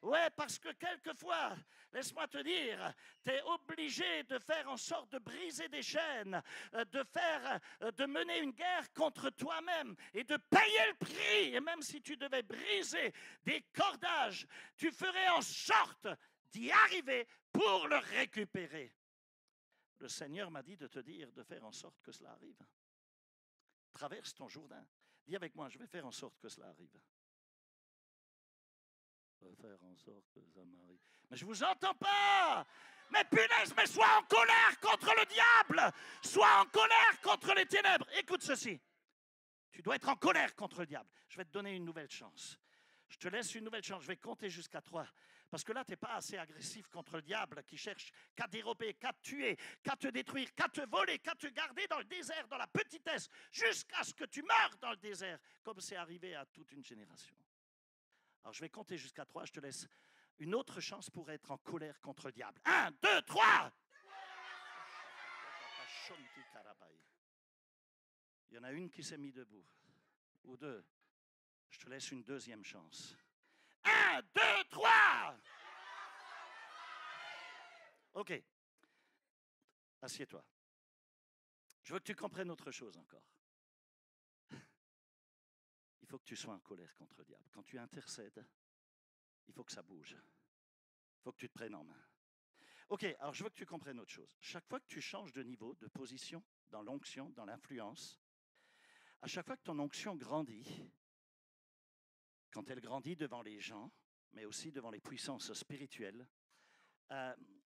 Ouais, parce que quelquefois, laisse-moi te dire, tu es obligé de faire en sorte de briser des chaînes, de mener une guerre contre toi-même et de payer le prix. Et même si tu devais briser des cordages, tu ferais en sorte d'y arriver pour le récupérer. Le Seigneur m'a dit de te dire de faire en sorte que cela arrive. traverse ton Jourdain. Dis avec moi, je vais faire en sorte que cela arrive. Je vais faire en sorte que ça m'arrive. Mais je ne vous entends pas. Mais punaise, mais sois en colère contre le diable. Sois en colère contre les ténèbres. Écoute ceci. Tu dois être en colère contre le diable. Je vais te donner une nouvelle chance. Je te laisse une nouvelle chance. Je vais compter jusqu'à 3. Parce que là, tu n'es pas assez agressif contre le diable qui cherche qu'à dérober, qu'à te tuer, qu'à te détruire, qu'à te voler, qu'à te garder dans le désert, dans la petitesse, jusqu'à ce que tu meurs dans le désert, comme c'est arrivé à toute une génération. Alors, je vais compter jusqu'à 3. Je te laisse une autre chance pour être en colère contre le diable. 1, 2, 3. Il y en a une qui s'est mise debout. Ou 2. Je te laisse une deuxième chance. 1, 2, 3. OK. Assieds-toi. Je veux que tu comprennes autre chose encore. Il faut que tu sois en colère contre le diable. Quand tu intercèdes, il faut que ça bouge. Il faut que tu te prennes en main. OK, alors je veux que tu comprennes autre chose. Chaque fois que tu changes de niveau, de position, dans l'onction, dans l'influence, à chaque fois que ton onction grandit, quand elle grandit devant les gens, mais aussi devant les puissances spirituelles,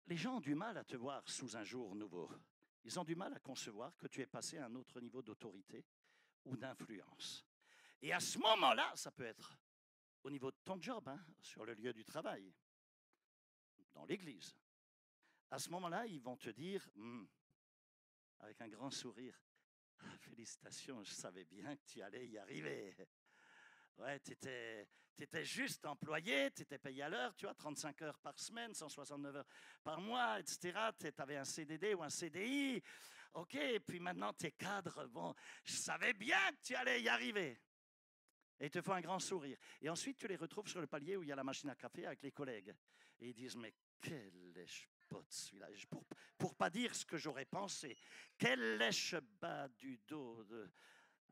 les gens ont du mal à te voir sous un jour nouveau. Ils ont du mal à concevoir que tu es passé à un autre niveau d'autorité ou d'influence. Et à ce moment-là, ça peut être au niveau de ton job, sur le lieu du travail, dans l'église. À ce moment-là, ils vont te dire, avec un grand sourire, félicitations, je savais bien que tu allais y arriver. Ouais, tu étais juste employé, tu étais payé à l'heure, tu vois, 35 heures par semaine, 169 heures par mois, etc. Tu avais un CDD ou un CDI. OK, et puis maintenant, tu es cadre. Bon, je savais bien que tu allais y arriver. Et ils te font un grand sourire. Et ensuite, tu les retrouves sur le palier où il y a la machine à café avec les collègues. Et ils disent, mais quel lèche-pote celui-là. Pour pas dire ce que j'aurais pensé. Quel lèche-bas du dos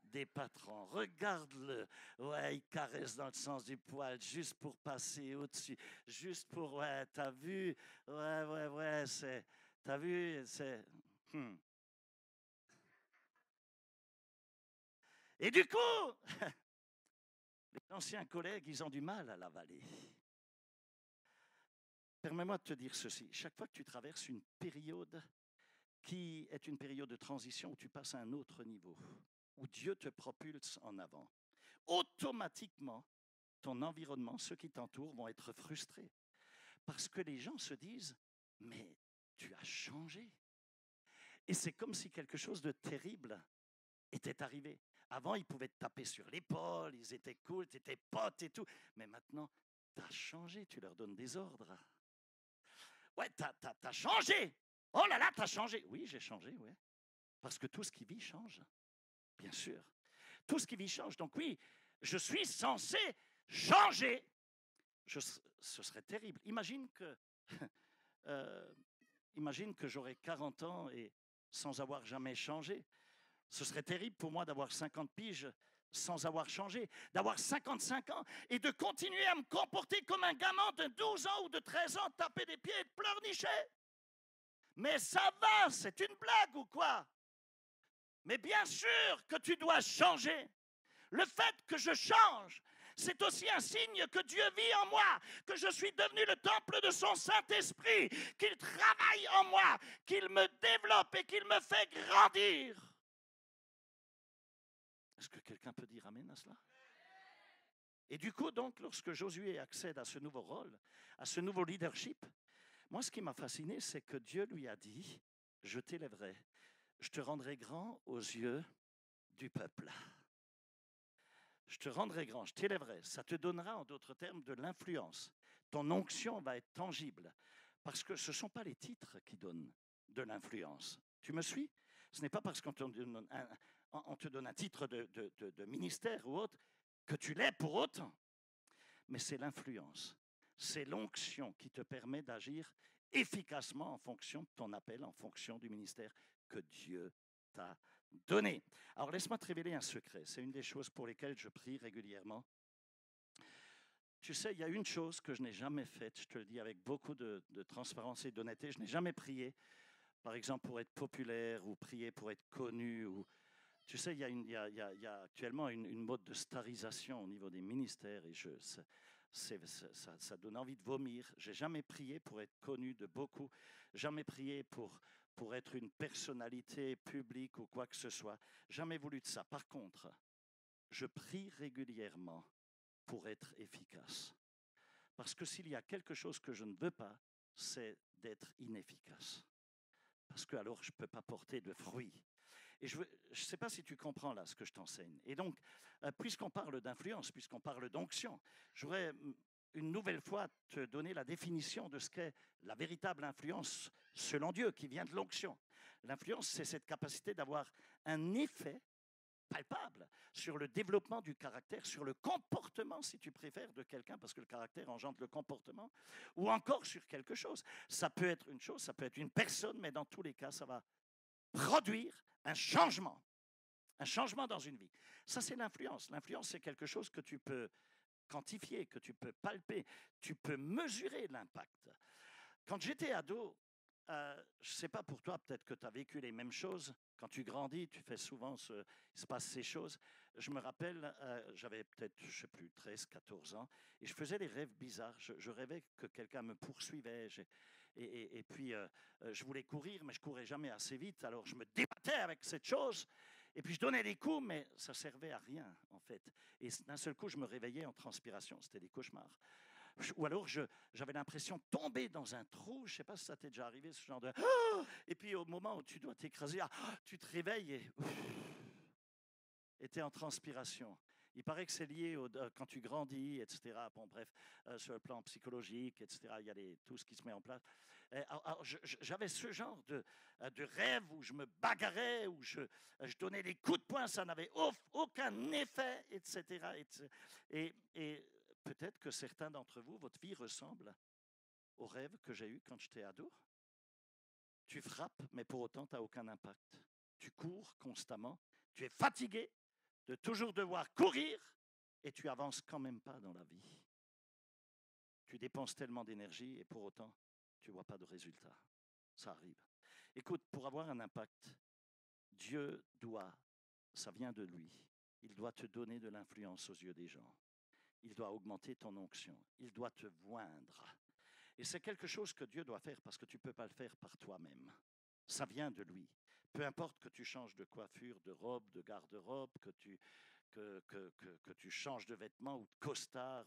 des patrons. Regarde-le. Ouais, il caresse dans le sens du poil, juste pour passer au-dessus. Juste pour, ouais, t'as vu? Ouais, c'est... T'as vu? C'est... Et du coup... Les anciens collègues, ils ont du mal à l'avaler. Permets-moi de te dire ceci. Chaque fois que tu traverses une période qui est une période de transition où tu passes à un autre niveau, où Dieu te propulse en avant, automatiquement, ton environnement, ceux qui t'entourent, vont être frustrés. Parce que les gens se disent, mais tu as changé. Et c'est comme si quelque chose de terrible était arrivé. Avant, ils pouvaient te taper sur l'épaule, ils étaient cool, tu étais pote et tout. Mais maintenant, tu as changé, tu leur donnes des ordres. Ouais, t'as changé. Oh là là, t'as changé. Oui, j'ai changé, oui. Parce que tout ce qui vit change, bien sûr. Tout ce qui vit change. Donc oui, je suis censé changer. Ce serait terrible. Imagine que j'aurais 40 ans et sans avoir jamais changé. Ce serait terrible pour moi d'avoir 50 piges sans avoir changé, d'avoir 55 ans et de continuer à me comporter comme un gamin de 12 ans ou de 13 ans, taper des pieds et de pleurnicher. Mais ça va, c'est une blague ou quoi? Mais bien sûr que tu dois changer. Le fait que je change, c'est aussi un signe que Dieu vit en moi, que je suis devenu le temple de son Saint-Esprit, qu'il travaille en moi, qu'il me développe et qu'il me fait grandir. Est-ce que quelqu'un peut dire amen à cela? Et du coup, donc, lorsque Josué accède à ce nouveau rôle, à ce nouveau leadership, moi, ce qui m'a fasciné, c'est que Dieu lui a dit, je t'élèverai, je te rendrai grand aux yeux du peuple. Je te rendrai grand, je t'élèverai. Ça te donnera, en d'autres termes, de l'influence. Ton onction va être tangible. Parce que ce ne sont pas les titres qui donnent de l'influence. Tu me suis? Ce n'est pas parce qu'on te donne un titre de ministère ou autre que tu l'es pour autant. Mais c'est l'influence. C'est l'onction qui te permet d'agir efficacement en fonction de ton appel, en fonction du ministère que Dieu t'a donné. Alors laisse-moi te révéler un secret. C'est une des choses pour lesquelles je prie régulièrement. Tu sais, il y a une chose que je n'ai jamais faite, je te le dis avec beaucoup de transparence et d'honnêteté, je n'ai jamais prié, par exemple, pour être populaire ou prier pour être connu. Tu sais, il y a actuellement une mode de starisation au niveau des ministères et ça donne envie de vomir. J'ai jamais prié pour être connu de beaucoup, jamais prié pour être une personnalité publique ou quoi que ce soit, jamais voulu de ça. Par contre, je prie régulièrement pour être efficace. Parce que s'il y a quelque chose que je ne veux pas, c'est d'être inefficace. Parce que alors je ne peux pas porter de fruits. Et je ne sais pas si tu comprends là ce que je t'enseigne. Et donc, puisqu'on parle d'influence, puisqu'on parle d'onction, je voudrais une nouvelle fois te donner la définition de ce qu'est la véritable influence selon Dieu, qui vient de l'onction. L'influence, c'est cette capacité d'avoir un effet palpable sur le développement du caractère, sur le comportement, si tu préfères, de quelqu'un, parce que le caractère engendre le comportement, ou encore sur quelque chose. Ça peut être une chose, ça peut être une personne, mais dans tous les cas, ça va produire un changement dans une vie. Ça, c'est l'influence. L'influence, c'est quelque chose que tu peux quantifier, que tu peux palper, tu peux mesurer l'impact. Quand j'étais ado, je ne sais pas pour toi, peut-être que tu as vécu les mêmes choses. Quand tu grandis, tu fais souvent, il se passe ces choses. Je me rappelle, j'avais peut-être, je ne sais plus, 13, 14 ans, et je faisais des rêves bizarres. Je rêvais que quelqu'un me poursuivait. Et puis, je voulais courir, mais je courais jamais assez vite. Alors, je me débattais avec cette chose. Et puis, je donnais des coups, mais ça servait à rien, en fait. Et d'un seul coup, je me réveillais en transpiration. C'était des cauchemars. Ou alors, j'avais l'impression de tomber dans un trou. Je ne sais pas si ça t'est déjà arrivé, ce genre de... Et puis, au moment où tu dois t'écraser, tu te réveilles et tu es en transpiration. Il paraît que c'est lié quand tu grandis, etc. Bon, bref, sur le plan psychologique, etc. Il y a tout ce qui se met en place. Alors, j'avais ce genre de rêve où je me bagarrais, où je donnais des coups de poing, ça n'avait aucun effet, etc. Et peut-être que certains d'entre vous, votre vie ressemble au rêve que j'ai eu quand j'étais ado. Tu frappes, mais pour autant, tu n'as aucun impact. Tu cours constamment, tu es fatigué de toujours devoir courir et tu avances quand même pas dans la vie. Tu dépenses tellement d'énergie et pour autant, tu ne vois pas de résultat. Ça arrive. Écoute, pour avoir un impact, Dieu doit, ça vient de lui, il doit te donner de l'influence aux yeux des gens. Il doit augmenter ton onction. Il doit te voindre. Et c'est quelque chose que Dieu doit faire parce que tu ne peux pas le faire par toi-même. Ça vient de lui. Peu importe que tu changes de coiffure, de robe, de garde-robe, que tu changes de vêtements ou de costard,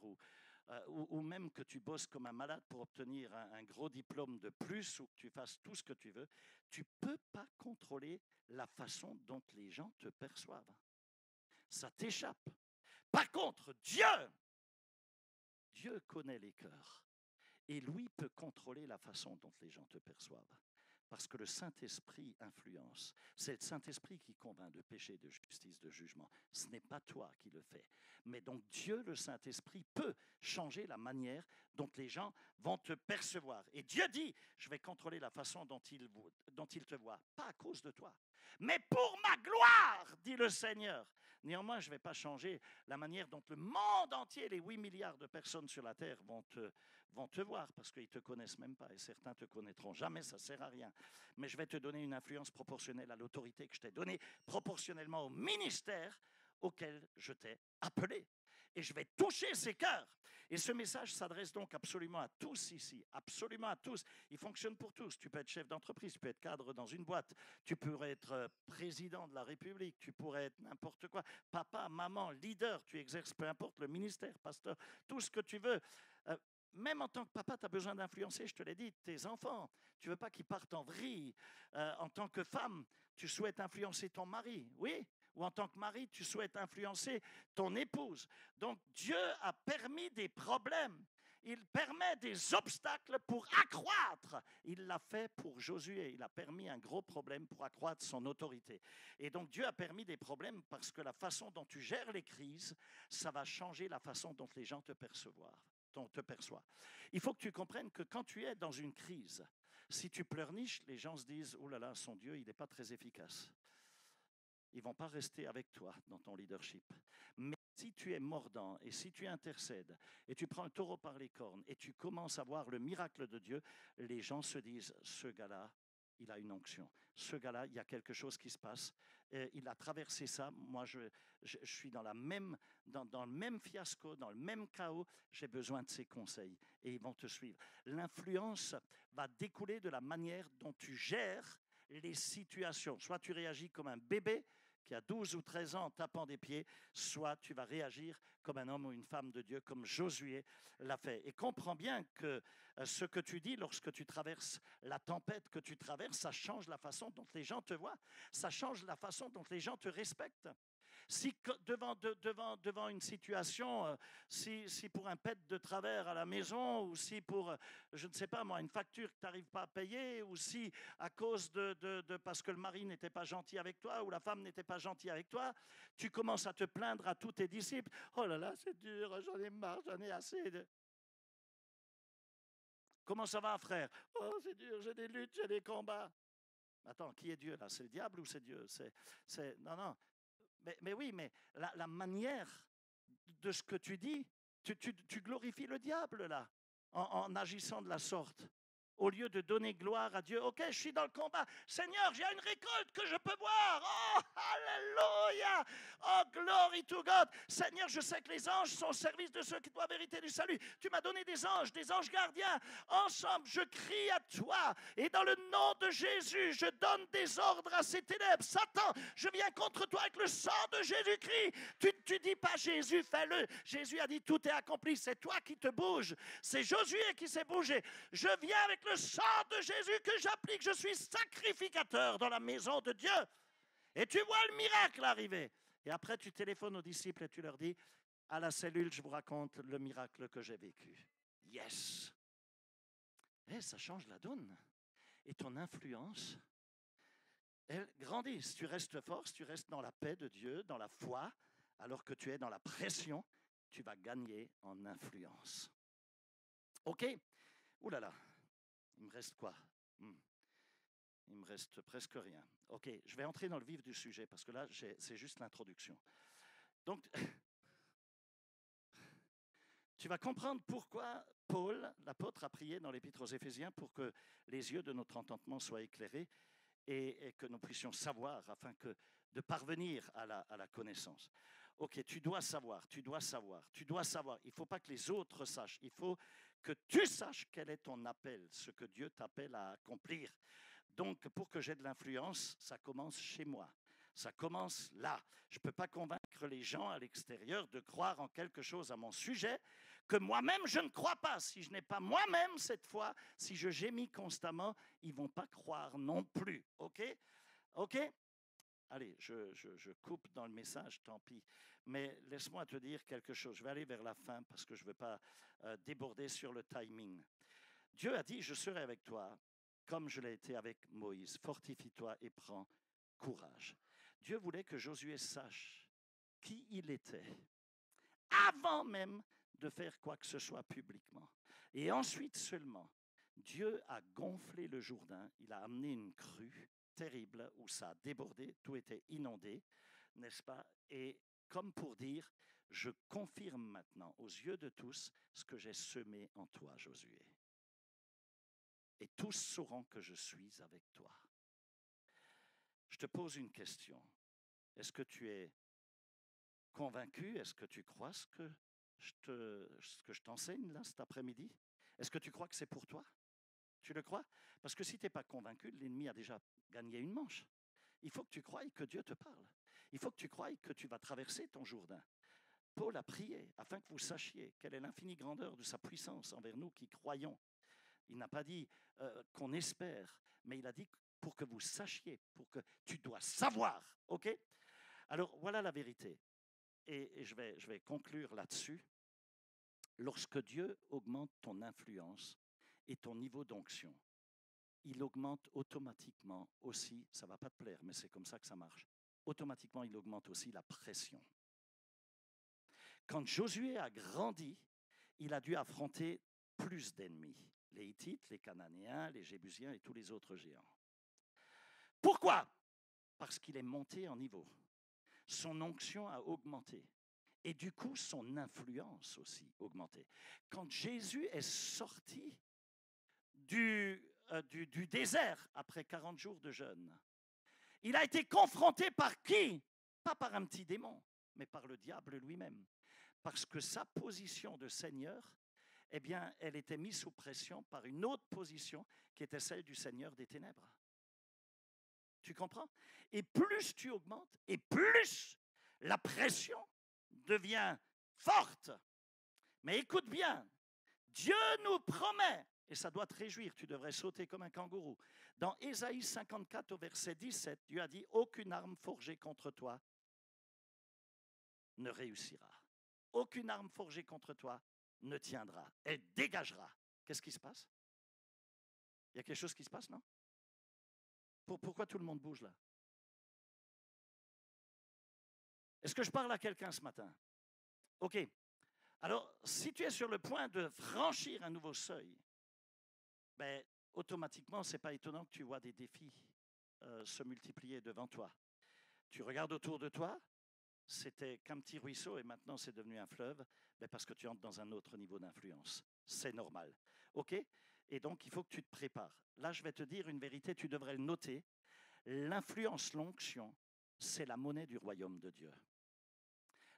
ou même que tu bosses comme un malade pour obtenir un gros diplôme de plus ou que tu fasses tout ce que tu veux, tu ne peux pas contrôler la façon dont les gens te perçoivent. Ça t'échappe. Par contre, Dieu connaît les cœurs et lui peut contrôler la façon dont les gens te perçoivent. Parce que le Saint-Esprit influence. C'est le Saint-Esprit qui convainc de péché, de justice, de jugement. Ce n'est pas toi qui le fais. Mais donc Dieu, le Saint-Esprit, peut changer la manière dont les gens vont te percevoir. Et Dieu dit, je vais contrôler la façon dont il te voit. Pas à cause de toi, mais pour ma gloire, dit le Seigneur. Néanmoins, je ne vais pas changer la manière dont le monde entier, les 8 milliards de personnes sur la Terre vont te voir parce qu'ils ne te connaissent même pas et certains ne te connaîtront jamais, ça ne sert à rien. Mais je vais te donner une influence proportionnelle à l'autorité que je t'ai donnée, proportionnellement au ministère auquel je t'ai appelé. Et je vais toucher ces cœurs. Et ce message s'adresse donc absolument à tous ici, absolument à tous. Il fonctionne pour tous. Tu peux être chef d'entreprise, tu peux être cadre dans une boîte, tu pourrais être président de la République, tu pourrais être n'importe quoi. Papa, maman, leader, tu exerces peu importe le ministère, pasteur, tout ce que tu veux. Même en tant que papa, tu as besoin d'influencer, je te l'ai dit, tes enfants. Tu ne veux pas qu'ils partent en vrille. En tant que femme, tu souhaites influencer ton mari, oui? Ou en tant que mari, tu souhaites influencer ton épouse. Donc Dieu a permis des problèmes. Il permet des obstacles pour accroître. Il l'a fait pour Josué. Il a permis un gros problème pour accroître son autorité. Et donc Dieu a permis des problèmes parce que la façon dont tu gères les crises, ça va changer la façon dont les gens te perçoivent. Il faut que tu comprennes que quand tu es dans une crise, si tu pleurniches, les gens se disent « Oh là là, son Dieu, il n'est pas très efficace ». Ils ne vont pas rester avec toi dans ton leadership. Mais si tu es mordant et si tu intercèdes et tu prends le taureau par les cornes et tu commences à voir le miracle de Dieu, les gens se disent « Ce gars-là, il a une onction. Ce gars-là, il y a quelque chose qui se passe. Il a traversé ça. Moi, je suis dans le même fiasco, dans le même chaos. J'ai besoin de ses conseils et ils vont te suivre. L'influence va découler de la manière dont tu gères les situations. Soit tu réagis comme un bébé qui a 12 ou 13 ans en tapant des pieds, soit tu vas réagir comme un homme ou une femme de Dieu, comme Josué l'a fait. Et comprends bien que ce que tu dis lorsque tu traverses la tempête que tu traverses, ça change la façon dont les gens te voient, ça change la façon dont les gens te respectent. Si devant une situation, si pour un pet de travers à la maison, ou si pour, je ne sais pas moi, une facture que tu n'arrives pas à payer, ou si à cause parce que le mari n'était pas gentil avec toi, ou la femme n'était pas gentille avec toi, tu commences à te plaindre à tous tes disciples. Oh là là, c'est dur, j'en ai marre, j'en ai assez. Comment ça va, frère? Oh, c'est dur, j'ai des luttes, j'ai des combats. Attends, qui est Dieu là? C'est le diable ou c'est Dieu? Non, non. Mais oui, mais la manière de ce que tu dis, tu glorifies le diable là, en agissant de la sorte. Au lieu de donner gloire à Dieu, ok, je suis dans le combat. Seigneur, j'ai une récolte que je peux boire. Oh, alléluia. Oh, glory to God. Seigneur, je sais que les anges sont au service de ceux qui doivent hériter du salut. Tu m'as donné des anges gardiens. Ensemble, je crie à toi. Et dans le nom de Jésus, je donne des ordres à ces ténèbres. Satan, je viens contre toi avec le sang de Jésus-Christ. Tu dis pas Jésus, fais-le. Jésus a dit tout est accompli. C'est toi qui te bouges. C'est Josué qui s'est bougé. Je viens avec le sang de Jésus que j'applique. Je suis sacrificateur dans la maison de Dieu. Et tu vois le miracle arriver. Et après, tu téléphones aux disciples et tu leur dis, à la cellule, je vous raconte le miracle que j'ai vécu. Yes. Et ça change la donne. Et ton influence, elle grandit. Si tu restes fort, si tu restes dans la paix de Dieu, dans la foi, alors que tu es dans la pression, tu vas gagner en influence. OK? Ouh là là. Il me reste quoi? Il me reste presque rien. OK, je vais entrer dans le vif du sujet parce que là, c'est juste l'introduction. Donc, tu vas comprendre pourquoi Paul, l'apôtre, a prié dans l'Épître aux Éphésiens pour que les yeux de notre entendement soient éclairés et que nous puissions savoir afin de parvenir à la connaissance. Ok, tu dois savoir. Il ne faut pas que les autres sachent. Il faut que tu saches quel est ton appel, ce que Dieu t'appelle à accomplir. Donc, pour que j'ai de l'influence, ça commence chez moi. Ça commence là. Je ne peux pas convaincre les gens à l'extérieur de croire en quelque chose à mon sujet que moi-même je ne crois pas. Si je n'ai pas moi-même cette foi, si je gémis constamment, ils ne vont pas croire non plus. OK? OK? Allez, je coupe dans le message, tant pis. Mais laisse-moi te dire quelque chose. Je vais aller vers la fin parce que je ne veux pas déborder sur le timing. Dieu a dit, je serai avec toi comme je l'ai été avec Moïse. Fortifie-toi et prends courage. Dieu voulait que Josué sache qui il était avant même de faire quoi que ce soit publiquement. Et ensuite seulement, Dieu a gonflé le Jourdain, il a amené une crue terrible où ça a débordé, tout était inondé, n'est-ce pas? Et comme pour dire, je confirme maintenant aux yeux de tous ce que j'ai semé en toi, Josué. Et tous sauront que je suis avec toi. Je te pose une question. Est-ce que tu es convaincu? Est-ce que tu crois ce que je t'enseigne là cet après-midi? Est-ce que tu crois que c'est pour toi? Tu le crois? Parce que si tu n'es pas convaincu, l'ennemi a déjà gagné une manche. Il faut que tu croies que Dieu te parle. Il faut que tu croies que tu vas traverser ton Jourdain. Paul a prié afin que vous sachiez quelle est l'infinie grandeur de sa puissance envers nous qui croyons. Il n'a pas dit qu'on espère, mais il a dit pour que vous sachiez, pour que tu dois savoir. OK? Alors voilà la vérité. Et je vais conclure là-dessus. Lorsque Dieu augmente ton influence et ton niveau d'onction, il augmente automatiquement aussi, ça ne va pas te plaire, mais c'est comme ça que ça marche, automatiquement il augmente aussi la pression. Quand Josué a grandi, il a dû affronter plus d'ennemis, les Hittites, les Cananéens, les Jébusiens et tous les autres géants. Pourquoi? Parce qu'il est monté en niveau. Son onction a augmenté. Et du coup, son influence aussi augmenté. Quand Jésus est sorti du désert après 40 jours de jeûne, Il a été confronté par qui? Pas par un petit démon, mais par le diable lui-même. Parce que sa position de Seigneur, eh bien, elle était mise sous pression par une autre position qui était celle du Seigneur des ténèbres. Tu comprends? Et plus tu augmentes, et plus la pression devient forte. Mais écoute bien, Dieu nous promet, et ça doit te réjouir, tu devrais sauter comme un kangourou. Dans Ésaïe 54 au verset 17, Dieu a dit, aucune arme forgée contre toi ne réussira. Aucune arme forgée contre toi ne tiendra. Elle dégagera. Qu'est-ce qui se passe? Il y a quelque chose qui se passe, non? Pourquoi tout le monde bouge là? Est-ce que je parle à quelqu'un ce matin? OK. Alors, si tu es sur le point de franchir un nouveau seuil, ben, automatiquement, ce n'est pas étonnant que tu vois des défis se multiplier devant toi. Tu regardes autour de toi, c'était qu'un petit ruisseau et maintenant c'est devenu un fleuve, ben parce que tu entres dans un autre niveau d'influence. C'est normal. OK? Et donc, il faut que tu te prépares. Là, je vais te dire une vérité, tu devrais le noter. L'influence, l'onction, c'est la monnaie du royaume de Dieu.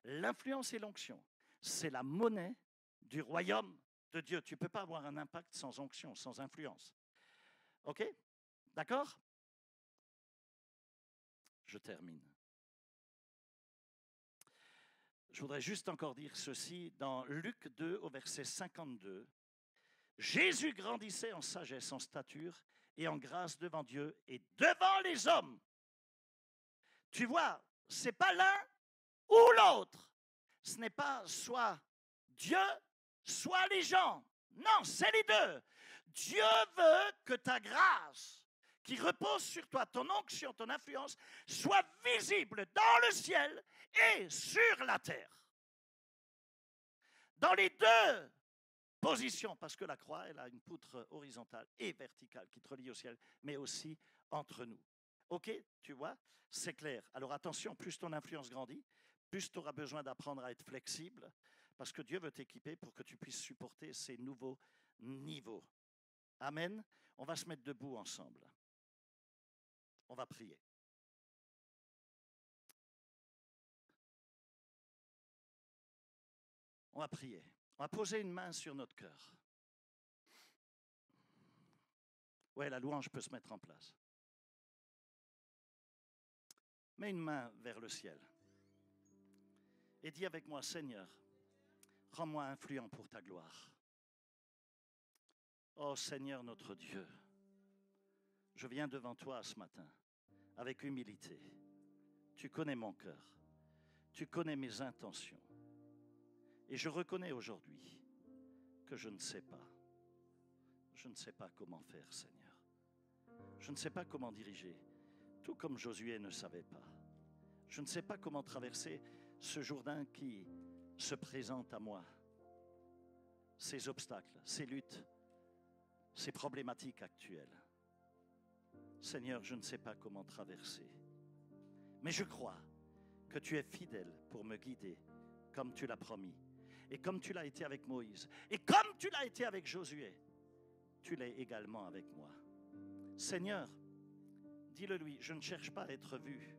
L'influence et l'onction, c'est la monnaie du royaume de Dieu. Tu ne peux pas avoir un impact sans onction, sans influence. OK? D'accord? Je termine. Je voudrais juste encore dire ceci. Dans Luc 2, au verset 52, Jésus grandissait en sagesse, en stature et en grâce devant Dieu et devant les hommes. Tu vois, ce n'est pas l'un ou l'autre. Ce n'est pas soit Dieu, soit les gens. Non, c'est les deux. Dieu veut que ta grâce qui repose sur toi, ton onction, ton influence, soit visible dans le ciel et sur la terre. Dans les deux positions, parce que la croix, elle a une poutre horizontale et verticale qui te relie au ciel, mais aussi entre nous. OK, tu vois, c'est clair. Alors attention, plus ton influence grandit, plus tu auras besoin d'apprendre à être flexible, parce que Dieu veut t'équiper pour que tu puisses supporter ces nouveaux niveaux. Amen. On va se mettre debout ensemble. On va prier. On va prier. On va poser une main sur notre cœur. Ouais, la louange peut se mettre en place. Mets une main vers le ciel. Et dis avec moi, Seigneur, rends-moi influent pour ta gloire. Oh Seigneur notre Dieu, je viens devant toi ce matin avec humilité. Tu connais mon cœur, tu connais mes intentions. Et je reconnais aujourd'hui que je ne sais pas. Je ne sais pas comment faire, Seigneur. Je ne sais pas comment diriger, tout comme Josué ne savait pas. Je ne sais pas comment traverser ce Jourdain qui se présente à moi. Ces obstacles, ces luttes, ces problématiques actuelles. Seigneur, je ne sais pas comment traverser. Mais je crois que tu es fidèle pour me guider comme tu l'as promis. Et comme tu l'as été avec Moïse. Et comme tu l'as été avec Josué. Tu l'es également avec moi. Seigneur, dis-le lui, je ne cherche pas à être vu.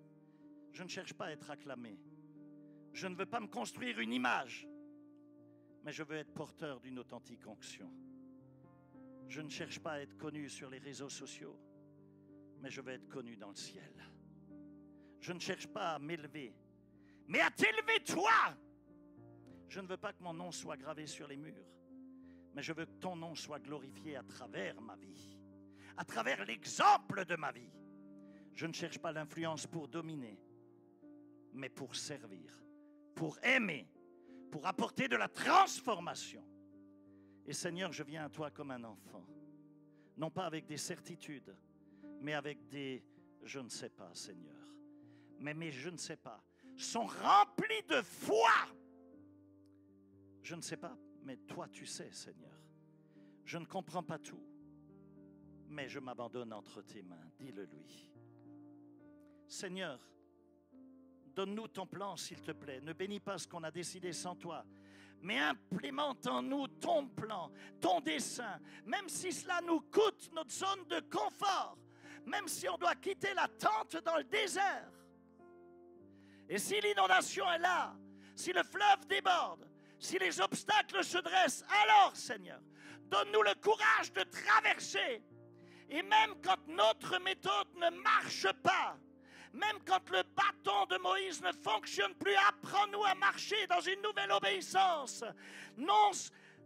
Je ne cherche pas à être acclamé. Je ne veux pas me construire une image. Mais je veux être porteur d'une authentique onction. Je ne cherche pas à être connu sur les réseaux sociaux. Mais je veux être connu dans le ciel. Je ne cherche pas à m'élever, mais à t'élever toi. Je ne veux pas que mon nom soit gravé sur les murs, mais je veux que ton nom soit glorifié à travers ma vie, à travers l'exemple de ma vie. Je ne cherche pas l'influence pour dominer, mais pour servir, pour aimer, pour apporter de la transformation. Et Seigneur, je viens à toi comme un enfant, non pas avec des certitudes, mais avec des « je ne sais pas, Seigneur ». Mais mes « je ne sais pas » sont remplis de foi. Je ne sais pas, mais toi tu sais, Seigneur. Je ne comprends pas tout, mais je m'abandonne entre tes mains. Dis-le lui. Seigneur, donne-nous ton plan, s'il te plaît. Ne bénis pas ce qu'on a décidé sans toi, mais implémente en nous ton plan, ton dessein, même si cela nous coûte notre zone de confort. même si on doit quitter la tente dans le désert. Et si l'inondation est là, si le fleuve déborde, si les obstacles se dressent, alors, Seigneur, donne-nous le courage de traverser. Et même quand notre méthode ne marche pas, même quand le bâton de Moïse ne fonctionne plus, apprends-nous à marcher dans une nouvelle obéissance. Non,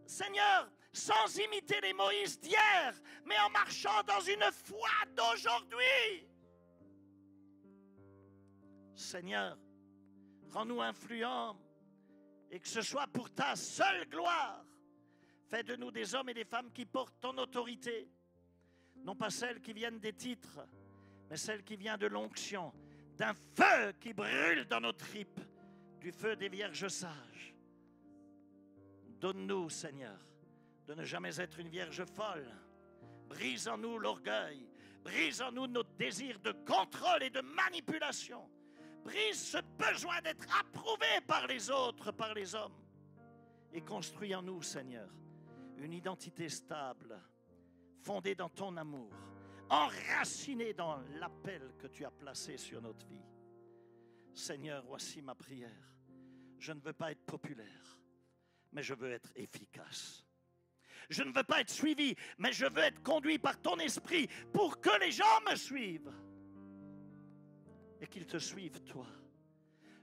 Seigneur, sans imiter les Moïse d'hier, mais en marchant dans une foi d'aujourd'hui. Seigneur, rends-nous influents et que ce soit pour ta seule gloire. Fais de nous des hommes et des femmes qui portent ton autorité. Non pas celles qui viennent des titres, mais celles qui viennent de l'onction, d'un feu qui brûle dans nos tripes, du feu des vierges sages. Donne-nous, Seigneur, de ne jamais être une vierge folle. Brise en nous l'orgueil, brise en nous notre désir de contrôle et de manipulation. Brise ce besoin d'être approuvé par les autres, par les hommes. Et construis en nous, Seigneur, une identité stable, fondée dans ton amour, enracinée dans l'appel que tu as placé sur notre vie. Seigneur, voici ma prière. Je ne veux pas être populaire, mais je veux être efficace. Je ne veux pas être suivi, mais je veux être conduit par ton esprit pour que les gens me suivent et qu'ils te suivent, toi.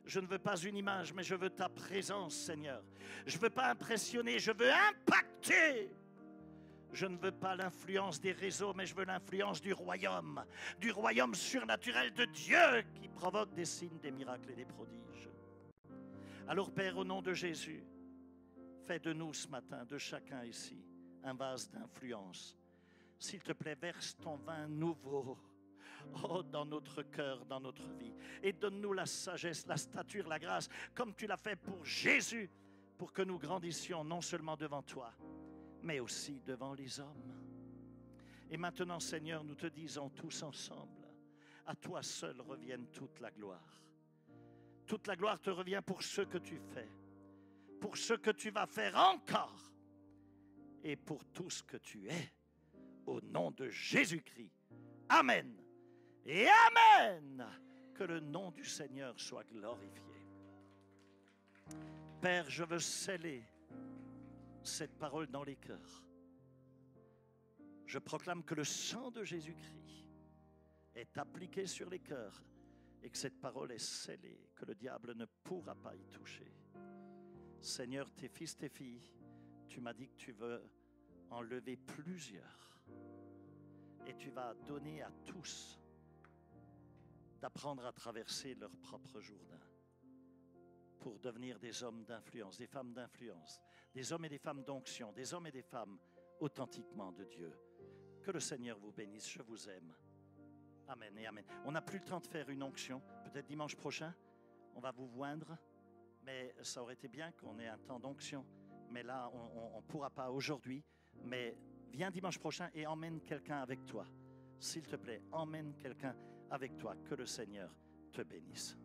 Je ne veux pas une image, mais je veux ta présence, Seigneur. Je ne veux pas impressionner, je veux impacter. Je ne veux pas l'influence des réseaux, mais je veux l'influence du royaume surnaturel de Dieu qui provoque des signes, des miracles et des prodiges. Alors, Père, au nom de Jésus, fais de nous ce matin, de chacun ici, un vase d'influence. S'il te plaît, verse ton vin nouveau. Oh, dans notre cœur, dans notre vie. Et donne-nous la sagesse, la stature, la grâce, comme tu l'as fait pour Jésus, pour que nous grandissions non seulement devant toi, mais aussi devant les hommes. Et maintenant, Seigneur, nous te disons tous ensemble, à toi seul revienne toute la gloire. Toute la gloire te revient pour ce que tu fais, pour ce que tu vas faire encore, et pour tout ce que tu es, au nom de Jésus-Christ. Amen. Et Amen. Que le nom du Seigneur soit glorifié. Père, je veux sceller cette parole dans les cœurs. Je proclame que le sang de Jésus-Christ est appliqué sur les cœurs et que cette parole est scellée, que le diable ne pourra pas y toucher. Seigneur, tes fils, tes filles, tu m'as dit que tu veux enlever plusieurs et tu vas donner à tous d'apprendre à traverser leur propre Jourdain pour devenir des hommes d'influence, des femmes d'influence, des hommes et des femmes d'onction, des hommes et des femmes authentiquement de Dieu. Que le Seigneur vous bénisse, je vous aime. Amen et amen. On n'a plus le temps de faire une onction, peut-être dimanche prochain, on va vous joindre, mais ça aurait été bien qu'on ait un temps d'onction, mais là, on ne pourra pas aujourd'hui, mais viens dimanche prochain et emmène quelqu'un avec toi. S'il te plaît, emmène quelqu'un avec toi. Que le Seigneur te bénisse.